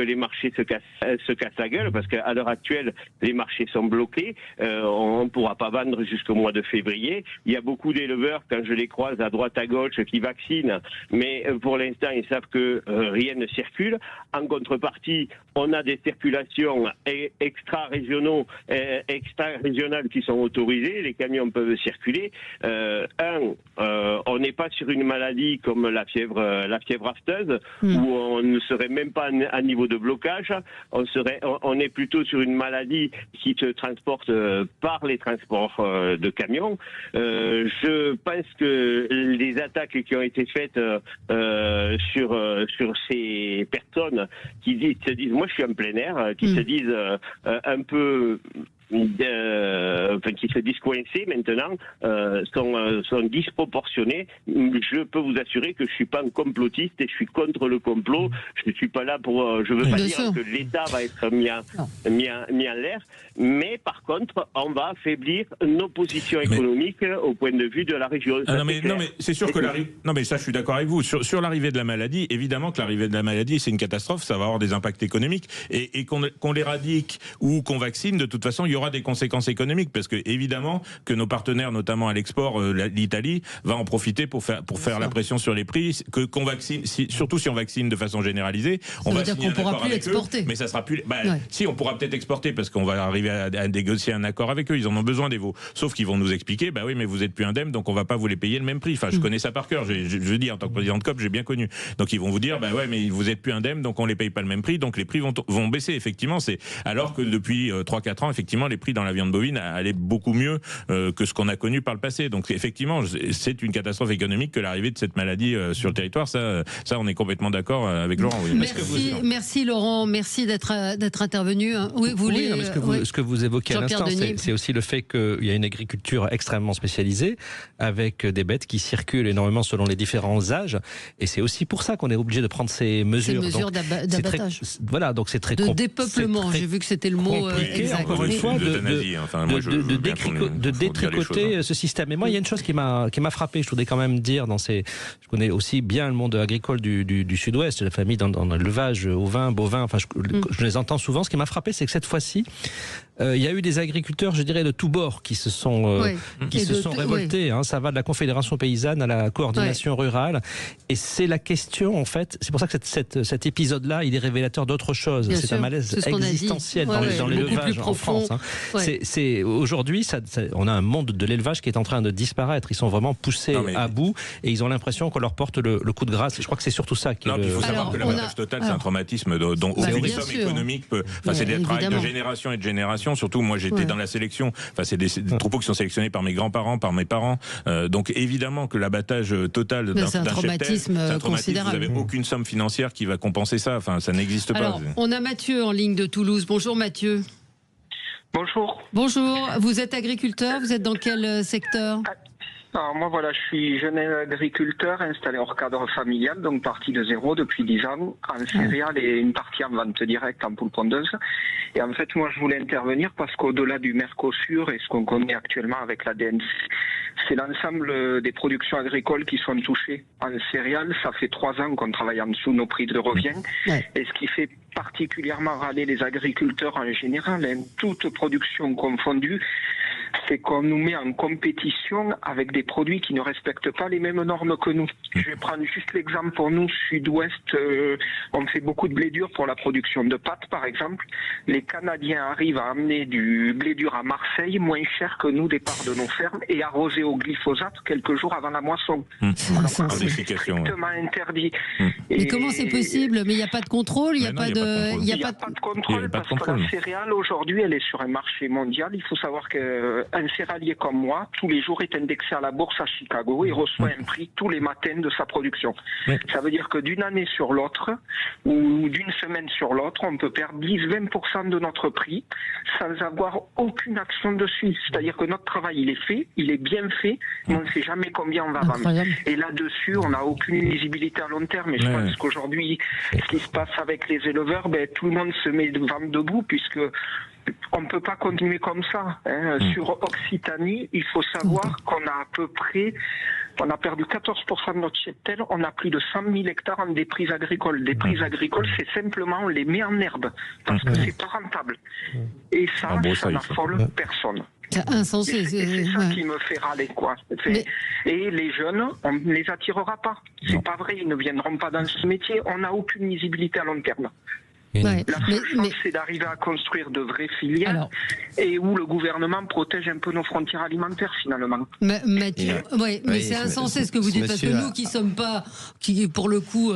les marchés se cassent la gueule, parce qu'à l'heure actuelle, les marchés sont bloqués. On ne pourra pas vendre jusqu'au mois de février. Il y a beaucoup d'éleveurs, quand je les croise à droite à gauche, qui vaccinent, mais pour l'instant, ils savent que rien ne circule. En contrepartie, on a des circulations extra-régionales qui sont autorisées, les camions peuvent circuler. On n'est pas sur une maladie comme la fièvre afteuse, où on ne serait même pas à niveau de blocage. On est plutôt sur une maladie qui se transporte par les transports de camions. Je pense que les attaques qui ont été faites sur ces personnes qui se disent, moi je suis en plein air, qui se disent un peu qui se disent coincés maintenant, sont disproportionnés. Je peux vous assurer que je suis pas un complotiste et je suis contre le complot. Je ne suis pas là pour... je veux pas dire que l'État va être mis en l'air, mais par contre, on va affaiblir nos positions économiques au point de vue de la région. Non mais c'est sûr que non mais ça je suis d'accord avec vous. Sur l'arrivée de la maladie, évidemment que l'arrivée de la maladie c'est une catastrophe, ça va avoir des impacts économiques et qu'on l'éradique ou qu'on vaccine, de toute façon il y aura des conséquences économiques, parce que évidemment que nos partenaires, notamment à l'export, l'Italie, va en profiter pour faire la pression sur les prix, qu'on vaccine, surtout si on vaccine de façon généralisée, on va signer un accord avec eux, mais ça sera plus... Si, on pourra peut-être exporter, parce qu'on va arriver à négocier un accord avec eux, ils en ont besoin des veaux. Sauf qu'ils vont nous expliquer, oui, mais vous êtes plus indemne, donc on va pas vous les payer le même prix. Enfin, je connais ça par cœur, je dis, en tant que président de COP, j'ai bien connu. Donc ils vont vous dire, ouais, mais vous êtes plus indemne, donc on les paye pas le même prix, donc les prix vont baisser, effectivement. Alors que depuis 3-4 ans, effectivement, les prix dans la viande bovine allaient beaucoup mieux que ce qu'on a connu par le passé. Donc effectivement, c'est une catastrophe économique que l'arrivée de cette maladie sur le territoire. Ça, on est complètement d'accord avec Laurent. Oui. Merci Laurent, merci d'être intervenu. Oui, ce que vous évoquez à l'instant, c'est aussi le fait qu'il y a une agriculture extrêmement spécialisée, avec des bêtes qui circulent énormément selon les différents âges, et c'est aussi pour ça qu'on est obligé de prendre ces mesures. D'abattage. Voilà, donc c'est très de dépeuplement. J'ai vu que c'était le mot exact. Encore une fois, de détricoter ce système. Et moi, il y a une chose qui m'a frappé. Je voudrais quand même dire, je connais aussi bien le monde agricole du Sud-Ouest, la famille dans l'élevage, ovin, bovin. Enfin, je les entends souvent. Ce qui m'a frappé, c'est que cette fois-ci, il y a eu des agriculteurs, je dirais, de tous bords qui se sont révoltés. Ça va de la Confédération paysanne à la coordination rurale. Et c'est la question, en fait, c'est pour ça que cet épisode-là, il est révélateur d'autre chose. C'est un malaise existentiel dans l'élevage en France. Aujourd'hui, on a un monde de l'élevage qui est en train de disparaître. Ils sont vraiment poussés à bout et ils ont l'impression qu'on leur porte le coup de grâce. Et je crois que c'est surtout ça. Il faut savoir que l'abattage total, c'est un traumatisme dont aucune somme économique peut. C'est des travails de génération et de génération. Surtout, moi, j'étais dans la sélection. C'est des troupeaux qui sont sélectionnés par mes grands-parents, par mes parents. Donc, évidemment que l'abattage total d'un cheptel, c'est un traumatisme. Vous n'avez aucune somme financière qui va compenser ça. Ça n'existe pas. Alors, on a Mathieu en ligne de Toulouse. Bonjour Mathieu. Bonjour. Bonjour. Vous êtes agriculteur. Vous êtes dans quel secteur ? Alors moi voilà, je suis jeune agriculteur installé hors cadre familial, donc parti de zéro depuis 10 ans, en céréales et une partie en vente directe en poule pondeuse. Et en fait, moi je voulais intervenir parce qu'au-delà du Mercosur et ce qu'on connaît actuellement avec la DNC, c'est l'ensemble des productions agricoles qui sont touchées en céréales. Ça fait 3 ans qu'on travaille en dessous de nos prix de revient. Et ce qui fait particulièrement râler les agriculteurs en général, toute production confondue, c'est qu'on nous met en compétition avec des produits qui ne respectent pas les mêmes normes que nous. Je vais prendre juste l'exemple pour nous, Sud-Ouest, on fait beaucoup de blé dur pour la production de pâtes, par exemple. Les Canadiens arrivent à amener du blé dur à Marseille moins cher que nous, départ de nos fermes, et arrosé au glyphosate quelques jours avant la moisson. C'est strictement interdit. Et comment c'est possible ? Mais il n'y a pas de contrôle, il n'y a pas de contrôle parce que la céréale, aujourd'hui, elle est sur un marché mondial. Il faut savoir qu'un céréalier comme moi, tous les jours, est indexé à la bourse à Chicago et reçoit un prix tous les matins de sa production. Ça veut dire que d'une année sur l'autre, ou d'une semaine sur l'autre, on peut perdre 10-20% de notre prix sans avoir aucune action dessus. C'est-à-dire que notre travail, il est fait, il est bien fait, mais on ne sait jamais combien on va vendre. Et là-dessus, on n'a aucune visibilité à long terme. Et je pense qu'aujourd'hui, ce qui se passe avec les éleveurs, tout le monde se met vent debout, puisque on ne peut pas continuer comme ça. Sur Occitanie, il faut savoir qu'on a à peu près, on a perdu 14% de notre cheptel, on a plus de 100 000 hectares en déprises agricoles. Des prises agricoles, c'est simplement, on les met en herbe, parce que c'est pas rentable. Et ça n'affole personne. C'est insensé. C'est ça qui me fait râler, quoi. Et les jeunes, on ne les attirera pas. C'est pas vrai, ils ne viendront pas dans ce métier. On n'a aucune visibilité à long terme. La seule chose, c'est d'arriver à construire de vraies filières et où le gouvernement protège un peu nos frontières alimentaires, finalement. Mathieu, mais c'est insensé ce que vous dites, parce que nous qui sommes pas, qui pour le coup,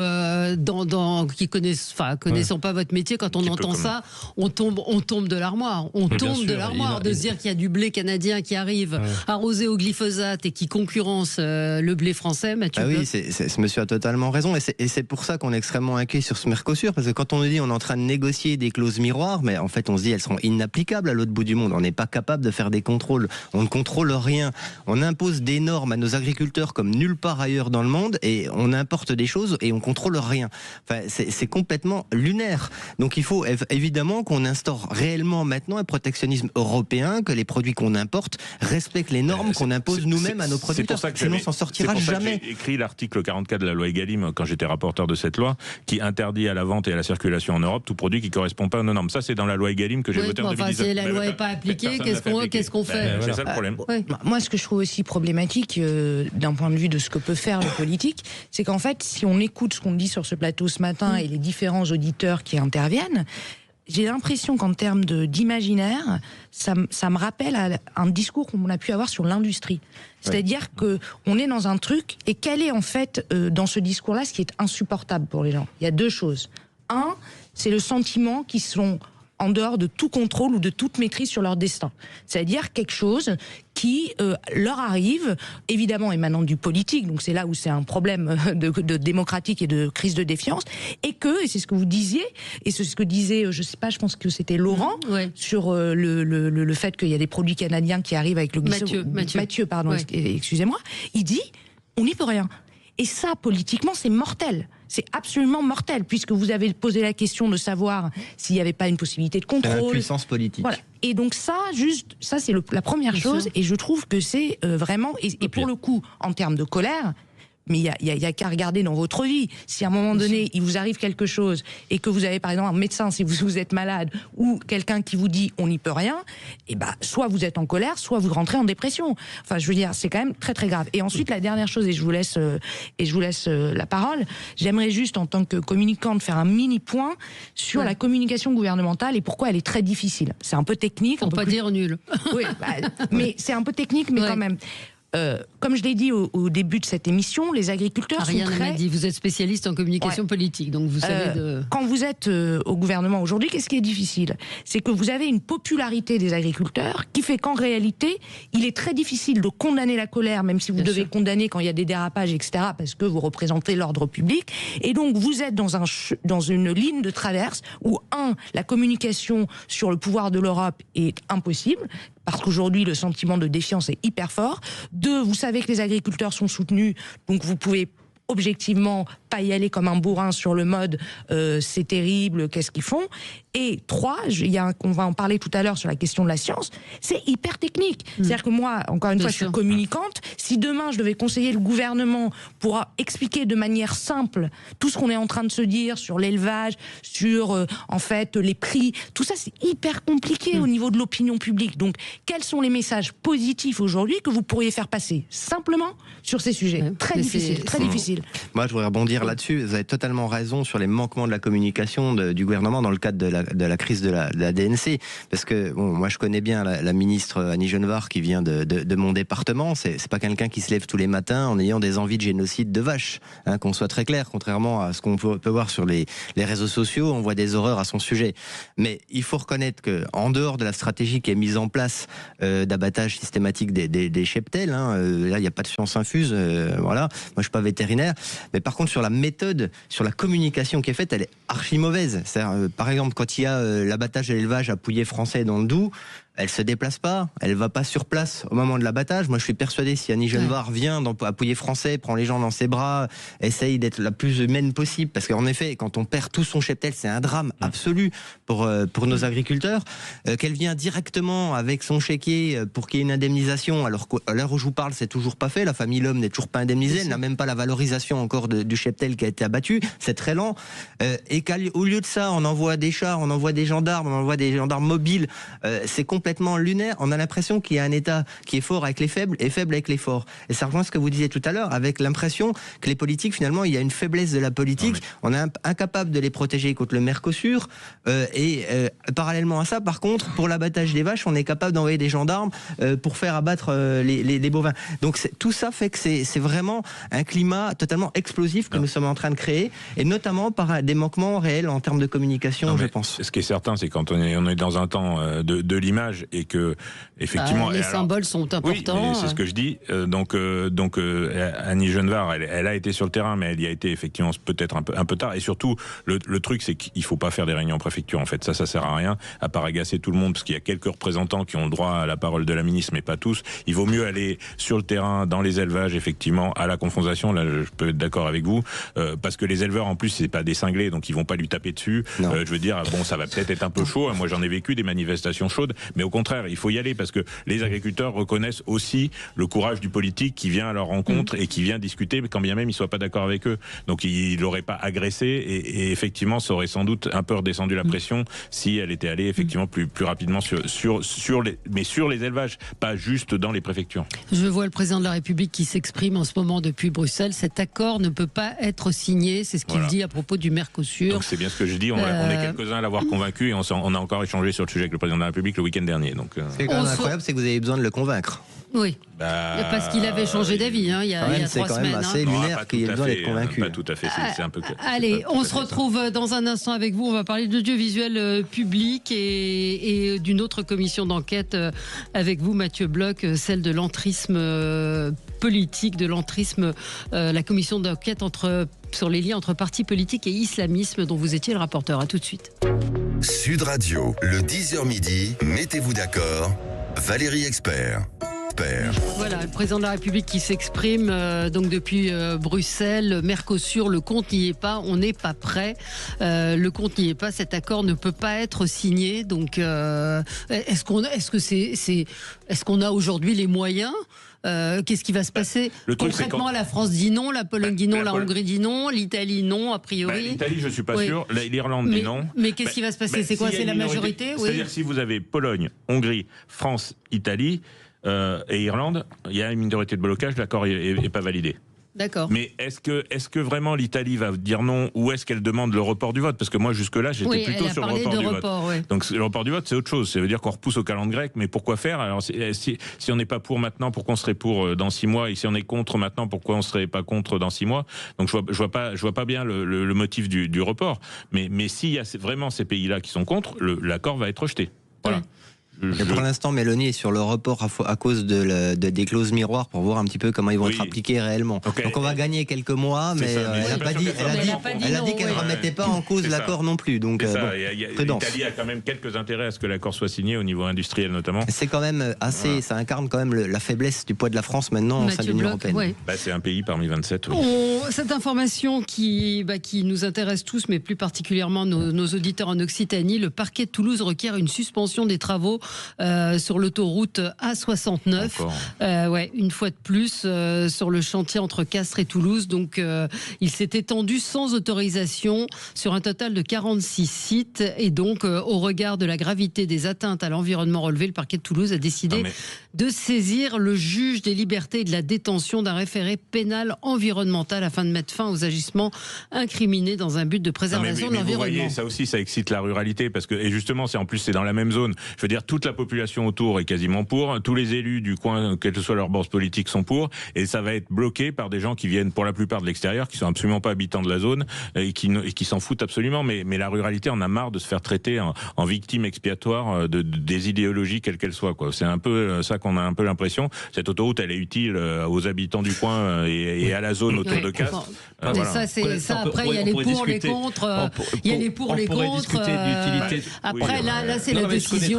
qui connaissons pas votre métier, quand on entend ça, on tombe de l'armoire. On tombe de l'armoire de se dire qu'il y a du blé canadien qui arrive arrosé au glyphosate et qui concurrence le blé français. Mathieu. Ce monsieur a totalement raison, et c'est pour ça qu'on est extrêmement inquiet sur ce Mercosur, parce que quand on nous dit on est en train de négocier des clauses miroirs, mais en fait on se dit elles seront inapplicables à l'autre bout du monde. On n'est pas capable de faire des contrôles. On ne contrôle rien. On impose des normes à nos agriculteurs comme nulle part ailleurs dans le monde, et on importe des choses et on contrôle rien. Enfin, c'est complètement lunaire. Donc il faut évidemment qu'on instaure réellement maintenant un protectionnisme européen, que les produits qu'on importe respectent les normes qu'on impose nous-mêmes à nos producteurs. Sinon on s'en sortira jamais. J'ai écrit l'article 44 de la loi Egalim quand j'étais rapporteur de cette loi, qui interdit à la vente et à la circulation en Europe Europe tout produit qui correspond pas aux normes. Ça, c'est dans la loi Egalim que j'ai votée en 2019. Si la loi n'est pas appliquée, qu'est-ce qu'on fait? C'est ça le problème. Moi, ce que je trouve aussi problématique d'un point de vue de ce que peut faire le politique, c'est qu'en fait, si on écoute ce qu'on dit sur ce plateau ce matin et les différents auditeurs qui interviennent, j'ai l'impression qu'en termes d'imaginaire, ça me rappelle à un discours qu'on a pu avoir sur l'industrie. C'est-à-dire qu'on est dans un truc, et quel est en fait dans ce discours-là ce qui est insupportable pour les gens? Il y a deux choses. Un, c'est le sentiment qu'ils sont en dehors de tout contrôle ou de toute maîtrise sur leur destin. C'est-à-dire quelque chose qui leur arrive, évidemment émanant du politique, donc c'est là où c'est un problème de démocratique et de crise de défiance, et c'est ce que vous disiez, et c'est ce que disait, je sais pas, je pense que c'était Laurent, sur le fait qu'il y a des produits canadiens qui arrivent avec le glyphosate. Mathieu, pardon, excusez-moi, il dit, on n'y peut rien. Et ça, politiquement, c'est mortel. C'est absolument mortel, puisque vous avez posé la question de savoir s'il n'y avait pas une possibilité de contrôle. La puissance politique. Voilà. Et donc ça, c'est la première chose, et je trouve que c'est vraiment... Et pour le coup, en termes de colère... Mais il y a qu'à regarder dans votre vie. Si à un moment donné, il vous arrive quelque chose et que vous avez par exemple un médecin, si vous êtes malade, ou quelqu'un qui vous dit on n'y peut rien, et soit vous êtes en colère, soit vous rentrez en dépression. Enfin, je veux dire, c'est quand même très très grave. Et ensuite, la dernière chose, et je vous laisse la parole, j'aimerais juste en tant que communicante faire un mini point sur la communication gouvernementale et pourquoi elle est très difficile. C'est un peu technique. Pour pas dire nul. Oui, mais c'est un peu technique, mais quand même. Comme je l'ai dit au début de cette émission, les agriculteurs sont très... dit. Vous êtes spécialiste en communication politique, donc vous savez Quand vous êtes au gouvernement aujourd'hui, qu'est-ce qui est difficile? C'est que vous avez une popularité des agriculteurs qui fait qu'en réalité, il est très difficile de condamner la colère, même si vous devez condamner quand il y a des dérapages, etc., parce que vous représentez l'ordre public. Et donc, vous êtes dans une ligne de traverse où, la communication sur le pouvoir de l'Europe est impossible, parce qu'aujourd'hui, le sentiment de défiance est hyper fort. 2, vous savez que les agriculteurs sont soutenus, donc vous pouvez objectivement pas y aller comme un bourrin sur le mode c'est terrible, qu'est-ce qu'ils font. Et 3, on va en parler tout à l'heure sur la question de la science, c'est hyper technique. C'est-à-dire que moi, encore une fois, je suis communicante. Si demain je devais conseiller le gouvernement pour expliquer de manière simple tout ce qu'on est en train de se dire sur l'élevage, sur en fait les prix, tout ça c'est hyper compliqué au niveau de l'opinion publique. Donc quels sont les messages positifs aujourd'hui que vous pourriez faire passer simplement sur ces sujets? Très difficile. Moi, je voudrais rebondir là-dessus. Vous avez totalement raison sur les manquements de la communication du gouvernement dans le cadre de la crise de la DNC. Parce que moi, je connais bien la ministre Annie Genevard qui vient de mon département. C'est pas quelqu'un qui se lève tous les matins en ayant des envies de génocide de vaches. Qu'on soit très clair, contrairement à ce qu'on peut voir sur les réseaux sociaux, on voit des horreurs à son sujet. Mais il faut reconnaître qu'en dehors de la stratégie qui est mise en place d'abattage systématique des cheptels, là, il n'y a pas de science infuse. Voilà. Moi, je suis pas vétérinaire. Mais par contre, sur la méthode, sur la communication qui est faite, elle est archi mauvaise. Par exemple, quand il y a l'abattage et l'élevage à Pouillet français dans le Doubs, elle se déplace pas, elle va pas sur place au moment de l'abattage. Moi, je suis persuadé, si Annie Genevard vient à Pouillet français, prend les gens dans ses bras, essaye d'être la plus humaine possible, parce qu'en effet, quand on perd tout son cheptel, c'est un drame absolu pour nos agriculteurs. Qu'elle vient directement avec son chéquier pour qu'il y ait une indemnisation, alors qu'à l'heure où je vous parle, c'est toujours pas fait. La famille Lhomme n'est toujours pas indemnisée, elle n'a même pas la valorisation encore du cheptel qui a été abattu. C'est très lent. Et qu'au lieu de ça, on envoie des chars, on envoie des gendarmes, on envoie des gendarmes mobiles. C'est complètement lunaire. On a l'impression qu'il y a un État qui est fort avec les faibles et faible avec les forts. Et ça rejoint ce que vous disiez tout à l'heure, avec l'impression que les politiques, finalement, il y a une faiblesse de la politique. On est incapable de les protéger contre le Mercosur. Parallèlement à ça, par contre, pour l'abattage des vaches, on est capable d'envoyer des gendarmes pour faire abattre les bovins. Donc tout ça fait que c'est vraiment un climat totalement explosif que nous sommes en train de créer, et notamment par des manquements réels en termes de communication, je pense. Ce qui est certain, c'est quand on est dans un temps de l'image, et que effectivement les symboles sont importants. Oui, c'est ce que je dis. Donc Annie Genevard, elle a été sur le terrain, mais elle y a été effectivement peut-être un peu tard. Et surtout, le truc, c'est qu'il faut pas faire des réunions en préfecture. En fait, ça sert à rien, à part agacer tout le monde, parce qu'il y a quelques représentants qui ont le droit à la parole de la ministre, mais pas tous. Il vaut mieux aller sur le terrain, dans les élevages, effectivement, à la confrontation. Là, je peux être d'accord avec vous, parce que les éleveurs, en plus, c'est pas des cinglés, donc ils vont pas lui taper dessus. Je veux dire, bon, ça va peut-être être un peu chaud. Moi, j'en ai vécu des manifestations chaudes, mais au contraire, il faut y aller parce que les agriculteurs reconnaissent aussi le courage du politique qui vient à leur rencontre et qui vient discuter, quand bien même ils ne soient pas d'accord avec eux. Donc il n'aurait pas agressé et effectivement ça aurait sans doute un peu redescendu la pression si elle était allée effectivement plus rapidement sur les élevages, pas juste dans les préfectures. Je vois le président de la République qui s'exprime en ce moment depuis Bruxelles. Cet accord ne peut pas être signé, c'est ce qu'il dit à propos du Mercosur. Donc c'est bien ce que je dis, on est quelques-uns à l'avoir convaincu et on a encore échangé sur le sujet avec le président de la République le week-end dernier. Donc, ce qui est quand même incroyable, c'est que vous avez besoin de le convaincre. Oui, parce qu'il avait changé d'avis il y a 3 semaines. C'est quand même assez lunaire qu'il ait besoin d'être convaincu. Pas tout à fait, c'est un peu... Allez, on se retrouve dans un instant avec vous. On va parler de l'audiovisuel public et d'une autre commission d'enquête avec vous, Mathieu Bloch, celle de l'entrisme politique, de l'entrisme, la commission d'enquête sur les liens entre partis politiques et islamisme dont vous étiez le rapporteur. À tout de suite. Sud Radio, le 10h midi, mettez-vous d'accord, Valérie Expert. Voilà, le président de la République qui s'exprime donc depuis Bruxelles. Mercosur, le compte n'y est pas, on n'est pas prêt. Le compte n'y est pas, cet accord ne peut pas être signé. Donc, est-ce qu'on a aujourd'hui les moyens? Qu'est-ce qui va se passer concrètement? La France dit non, la Pologne dit non, la Hongrie dit non, l'Italie non, a priori. L'Italie, je suis pas sûr. L'Irlande dit non. Mais qu'est-ce qui va se passer? C'est quoi? C'est la majorité? C'est-à-dire si vous avez Pologne, Hongrie, France, Italie et Irlande, il y a une minorité de blocage, l'accord n'est pas validé. D'accord. Mais est-ce que vraiment l'Italie va dire non ou est-ce qu'elle demande le report du vote? Parce que moi jusque-là j'étais plutôt sur le report du vote. Ouais. Donc le report du vote c'est autre chose. Ça veut dire qu'on repousse au calendrier grec. Mais pourquoi faire? Alors si on n'est pas pour maintenant, pourquoi on serait pour dans 6 mois? Et si on est contre maintenant, pourquoi on serait pas contre dans 6 mois? Donc je vois pas bien le motif du report. Mais s'il y a vraiment ces pays-là qui sont contre, l'accord va être rejeté. Voilà. Pour l'instant, Mélanie est sur le report à cause des clauses miroirs pour voir un petit peu comment ils vont être appliqués réellement. Donc on va gagner quelques mois, mais elle a dit qu'elle ne remettait pas en cause l'accord non plus. Donc l'Italie a quand même quelques intérêts à ce que l'accord soit signé au niveau industriel notamment. C'est quand même assez, ça incarne quand même la faiblesse du poids de la France maintenant au sein de l'Union européenne. Ouais. C'est un pays parmi 27. Cette information qui nous intéresse tous, mais plus particulièrement nos auditeurs en Occitanie, le parquet de Toulouse requiert une suspension des travaux sur l'autoroute A69. Une fois de plus sur le chantier entre Castres et Toulouse. Donc il s'est étendu sans autorisation sur un total de 46 sites et donc au regard de la gravité des atteintes à l'environnement relevées, le parquet de Toulouse a décidé de saisir le juge des libertés et de la détention d'un référé pénal environnemental afin de mettre fin aux agissements incriminés dans un but de préservation de l'environnement. Vous voyez, ça aussi, ça excite la ruralité parce que, et justement, en plus, c'est dans la même zone. Je veux dire, toute la population autour est quasiment pour, tous les élus du coin, quelle que soit leur base politique, sont pour, et ça va être bloqué par des gens qui viennent pour la plupart de l'extérieur, qui sont absolument pas habitants de la zone et qui s'en foutent absolument. Mais la ruralité en a marre de se faire traiter en victime expiatoire des idéologies quelles qu'elles soient. C'est un peu ça qu'on a un peu l'impression. Cette autoroute, elle est utile aux habitants du coin et à la zone autour de Castres. Voilà. Ça, après, il y a les pour, les contre. Il y a les pour, les contre. Après, là, c'est la décision.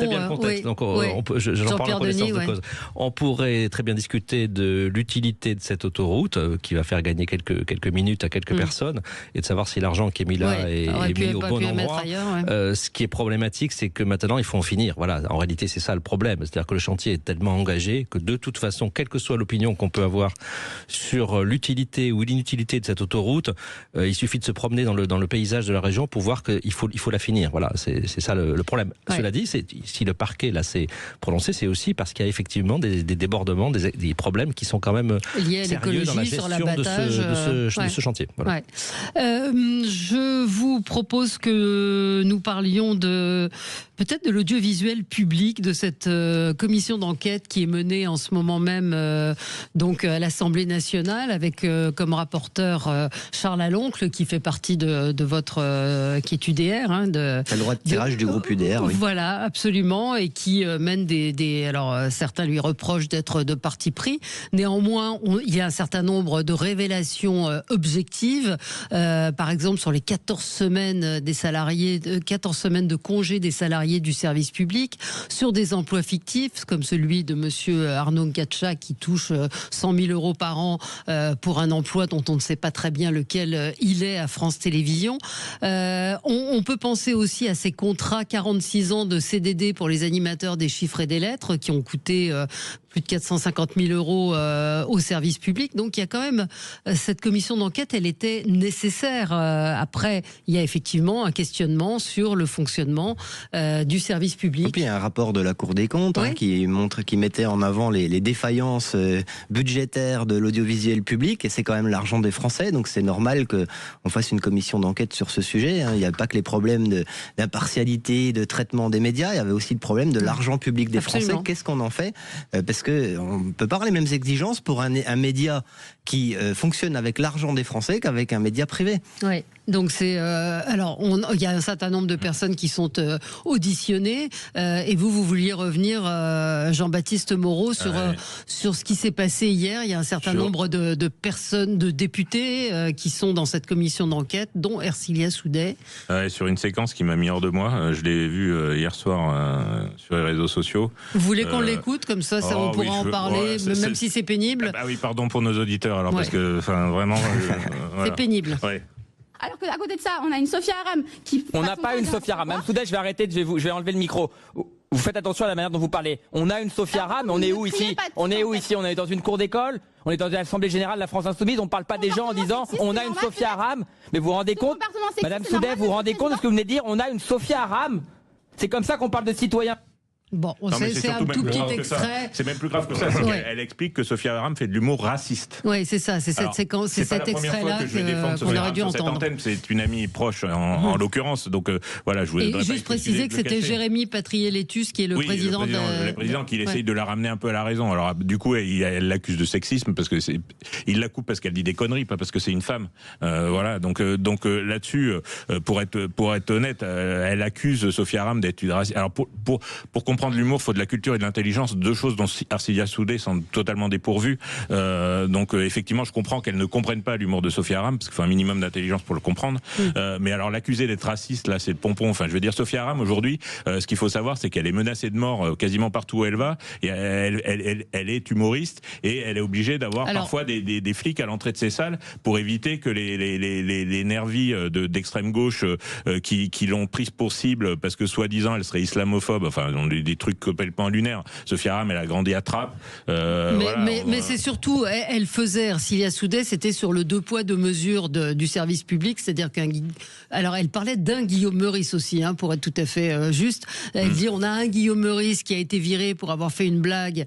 J'en parle en connaissance de cause. On pourrait très bien discuter de l'utilité de cette autoroute qui va faire gagner quelques minutes à quelques personnes et de savoir si l'argent qui est mis là est mis au bon endroit. Ce qui est problématique, c'est que maintenant, il faut en finir. Voilà, en réalité, c'est ça le problème. C'est-à-dire que le chantier est tellement engagé que de toute façon, quelle que soit l'opinion qu'on peut avoir sur l'utilité ou l'inutilité de cette autoroute, il suffit de se promener dans le paysage de la région pour voir qu'il faut la finir. Voilà, c'est ça le problème. Cela dit, si le parquet là s'est prononcé, c'est aussi parce qu'il y a effectivement des débordements, des problèmes qui sont quand même sérieux dans la gestion de ce chantier. Voilà. Je vous propose que nous parlions peut-être de l'audiovisuel public, de cette commission d'enquête qui est menée en ce moment même donc à l'Assemblée nationale avec comme rapporteur Charles Aloncle qui fait partie de votre qui est UDR. C'est le droit de tirage du groupe UDR. Oui. Voilà, absolument, et qui mène alors certains lui reprochent d'être de parti pris. Néanmoins, il y a un certain nombre de révélations objectives. Par exemple, sur les 14 semaines des salariés, 14 semaines de congés des salariés salariés du service public, sur des emplois fictifs, comme celui de monsieur Arnaud Gatcha qui touche 100 000 euros par an pour un emploi dont on ne sait pas très bien lequel il est à France Télévisions. On peut penser aussi à ces contrats 46 ans de CDD pour les animateurs des chiffres et des lettres qui ont coûté plus de 450 000 euros au service public. Donc il y a quand même cette commission d'enquête, elle était nécessaire. Après, il y a effectivement un questionnement sur le fonctionnement du service public. Et puis il y a un rapport de la Cour des comptes qui mettait en avant les défaillances budgétaires de l'audiovisuel public, et c'est quand même l'argent des Français, donc c'est normal qu'on fasse une commission d'enquête sur ce sujet. Il n'y a pas que les problèmes d'impartialité, de traitement des médias, il y avait aussi le problème de l'argent public des Français. Qu'est-ce qu'on en fait ? Parce qu'on ne peut pas avoir les mêmes exigences pour un média qui fonctionne avec l'argent des Français qu'avec un média privé. Oui. Donc c'est alors il y a un certain nombre de personnes qui sont auditionnées et vous vouliez revenir Jean-Baptiste Moreau sur ce qui s'est passé hier. Il y a un certain nombre de personnes, de députés qui sont dans cette commission d'enquête, dont Ercilia Soudet. Sur une séquence qui m'a mis hors de moi. Je l'ai vue hier soir sur les réseaux sociaux. Vous voulez qu'on l'écoute comme ça, on pourra en parler, même si c'est pénible. Ah oui, pardon pour nos auditeurs alors parce que vraiment c'est pénible. Ouais. Alors qu'à côté de ça, on a une Sophia Aram qui... On n'a pas une Sophia Aram. Mme Soudet, je vais arrêter, je vais enlever le micro. Vous faites attention à la manière dont vous parlez. On a une Sophia Aram, mais on est où ici ? On est dans une cour d'école ? On est dans une assemblée générale de la France Insoumise, on ne parle pas des gens en disant on a une Sophia Aram. Mais vous vous rendez compte, Madame Soudet, vous vous rendez compte de ce que vous venez de dire ? On a une Sophia Aram. C'est comme ça qu'on parle de citoyens. Bon, c'est un tout petit extrait. C'est même plus grave que ça. Elle explique que Sophia Aram fait de l'humour raciste. Oui, c'est ça. C'est cette séquence, c'est cet extrait-là qu'on aurait dû entendre. C'est une amie proche, en l'occurrence. Donc voilà, je voulais juste préciser que c'était Jérémy Patrier-Létus qui est le président. Le président qui essaye de la ramener un peu à la raison. Alors du coup, elle l'accuse de sexisme parce que il la coupe parce qu'elle dit des conneries, pas parce que c'est une femme. Voilà. Donc là-dessus, pour être honnête, elle accuse Sophia Aram d'être une raciste. Alors pour comprendre l'humour, il faut de la culture et de l'intelligence, deux choses dont Ercilia Soudet sont totalement dépourvues. Donc effectivement, je comprends qu'elle ne comprenne pas l'humour de Sophia Aram, parce qu'il faut un minimum d'intelligence pour le comprendre. Mais alors l'accuser d'être raciste, là, c'est le pompon. Enfin, je veux dire, Sophia Aram, aujourd'hui, ce qu'il faut savoir, c'est qu'elle est menacée de mort quasiment partout où elle va. Et elle est humoriste et elle est obligée d'avoir parfois des flics à l'entrée de ses salles pour éviter que les nervis d'extrême gauche qui l'ont prise pour cible parce que soi-disant elle serait islamophobe, enfin des trucs complètement lunaires. Sophia Aram, elle a grandi à Trappes. Mais c'est surtout, elle faisait, Ercilia Soudet, c'était sur le 2 poids 2 mesures du service public, c'est-à-dire alors elle parlait d'un Guillaume Meurice aussi, pour être tout à fait juste. Elle dit on a un Guillaume Meurice qui a été viré pour avoir fait une blague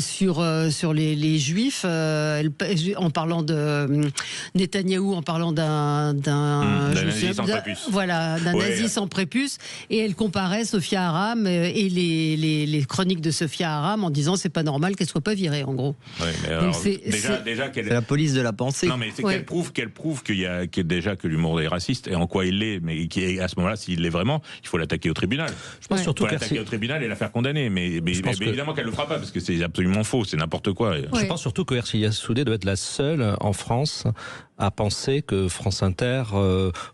sur les Juifs, en parlant de Netanyahou, en parlant d'un nazi sans prépuce. Voilà, d'un nazi sans prépuce, et elle comparait Sophia Aram et les chroniques de Sophia Aram en disant c'est pas normal qu'elle soit pas virée, en gros. Ouais, mais alors, déjà c'est la police de la pensée. Non, mais c'est qu'elle prouve que l'humour est raciste, et en quoi il l'est, mais à ce moment-là, s'il l'est vraiment, il faut l'attaquer au tribunal. Je pense surtout l'attaquer au tribunal et la faire condamner, mais évidemment qu'elle le fera pas, parce que c'est absolument faux, c'est n'importe quoi. Je pense surtout que Ercilia Soudet doit être la seule en France à penser que France Inter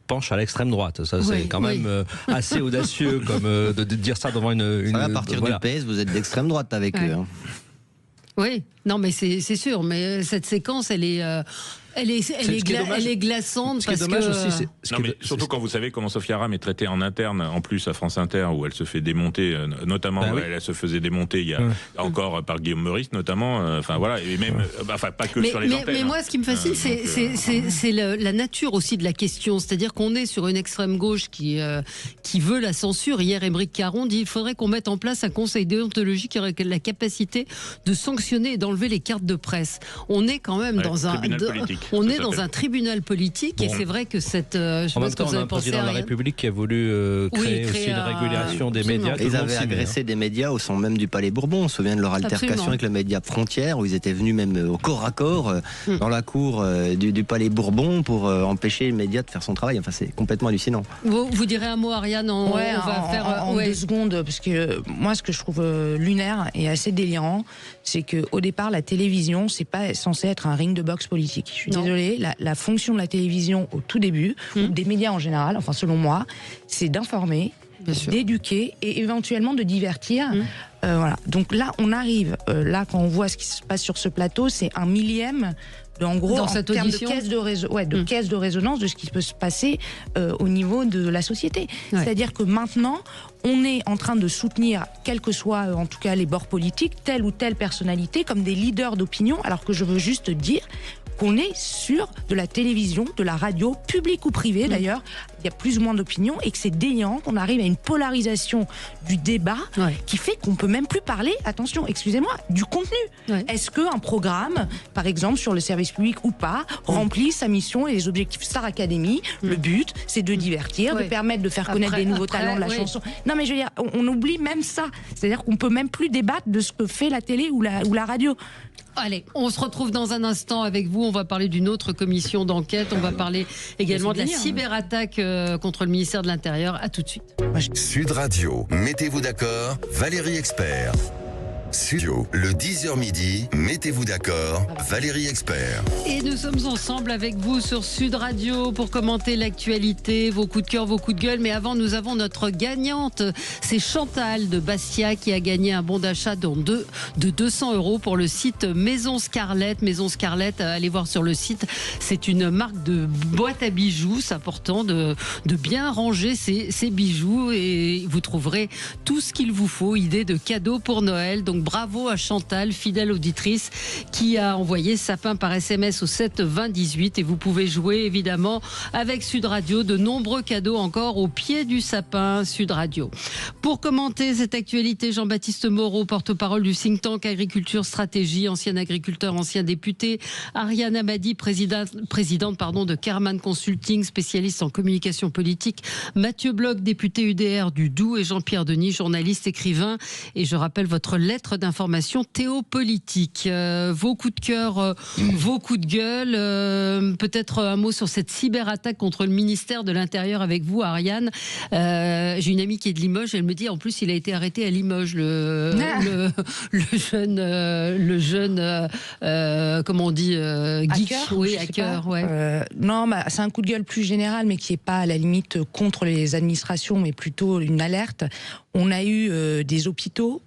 penche à l'extrême droite. Ça, c'est quand même assez audacieux comme de dire ça devant une à partir du PS, vous êtes d'extrême droite avec eux. Oui, non, mais c'est sûr. Mais cette séquence, elle est glaçante parce que... surtout quand vous savez comment Sophia Aram est traitée en interne, en plus à France Inter, où elle se fait démonter, notamment elle se faisait démonter il y a encore par Guillaume Meurice notamment, enfin voilà, et même pas que sur les antennes. Mais moi, ce qui me fascine, c'est la nature aussi de la question, c'est-à-dire qu'on est sur une extrême gauche qui veut la censure. Hier, Aymeric Caron dit il faudrait qu'on mette en place un conseil déontologique qui aurait la capacité de sanctionner et d'enlever les cartes de presse. On est quand même dans un tribunal politique, et c'est vrai que je pense que vous avez pensé à rien. On a un président de la République qui a voulu créer aussi une régulation des médias. Ils avaient agressé des médias au sein même du Palais Bourbon. On se souvient de leur altercation avec le média Frontière, où ils étaient venus même au corps à corps dans la cour du Palais Bourbon pour empêcher le média de faire son travail. Enfin, c'est complètement hallucinant. Vous direz un mot, Ariane, on va faire en 2 secondes, parce que moi, ce que je trouve lunaire et assez délirant, c'est qu'au départ, la télévision, c'est pas censé être un ring de boxe politique. Je suis désolée, la fonction de la télévision au tout début, ou des médias en général, enfin selon moi, c'est d'informer, d'éduquer et éventuellement de divertir. Voilà. Donc là, on arrive, là quand on voit ce qui se passe sur ce plateau, c'est un millième. En gros, en termes de caisse de résonance de ce qui peut se passer au niveau de la société. C'est-à-dire que maintenant, on est en train de soutenir, quels que soient en tout cas les bords politiques, telle ou telle personnalité comme des leaders d'opinion, alors que je veux juste dire qu'on est sur de la télévision, de la radio, publique ou privée d'ailleurs, il y a plus ou moins d'opinions, et que c'est déliant, qu'on arrive à une polarisation du débat qui fait qu'on peut même plus parler, attention, excusez-moi, du contenu. Est-ce qu'un programme, par exemple sur le service public ou pas, remplit sa mission et les objectifs Star Academy? Le but, c'est de divertir, de permettre de faire connaître des nouveaux talents de la chanson. Non mais je veux dire, on oublie même ça. C'est-à-dire qu'on peut même plus débattre de ce que fait la télé ou la radio. Allez, on se retrouve dans un instant avec vous. On va parler d'une autre commission d'enquête. On va parler également de la cyberattaque contre le ministère de l'Intérieur. À tout de suite. Sud Radio, mettez-vous d'accord, Valérie Expert. Studio, le 10h midi, mettez-vous d'accord, Valérie Expert. Et nous sommes ensemble avec vous sur Sud Radio pour commenter l'actualité, vos coups de cœur, vos coups de gueule. Mais avant, nous avons notre gagnante. C'est Chantal de Bastia qui a gagné un bon d'achat de 200 € pour le site Maison Scarlett. Maison Scarlett, allez voir sur le site. C'est une marque de boîte à bijoux. C'est important de bien ranger ses bijoux et vous trouverez tout ce qu'il vous faut. Idée de cadeaux pour Noël. Donc bravo à Chantal, fidèle auditrice, qui a envoyé sapin par SMS au 7 20 18 et vous pouvez jouer évidemment avec Sud Radio. De nombreux cadeaux encore au pied du sapin Sud Radio. Pour commenter cette actualité, Jean-Baptiste Moreau, porte-parole du think tank Agriculture Stratégie, ancien agriculteur, ancien député. Ariane Amadi, présidente de Kerman Consulting, spécialiste en communication politique. Mathieu Bloch, député UDR du Doubs, et Jean-Pierre Denis, journaliste, écrivain. Et je rappelle votre lettre d'information théopolitique. Vos coups de cœur, vos coups de gueule. Peut-être un mot sur cette cyberattaque contre le ministère de l'Intérieur avec vous, Ariane. J'ai une amie qui est de Limoges. Elle me dit, en plus, il a été arrêté à Limoges, le jeune, comment on dit, geek, hacker. Non, c'est un coup de gueule plus général, mais qui n'est pas à la limite contre les administrations, mais plutôt une alerte. On a eu des hôpitaux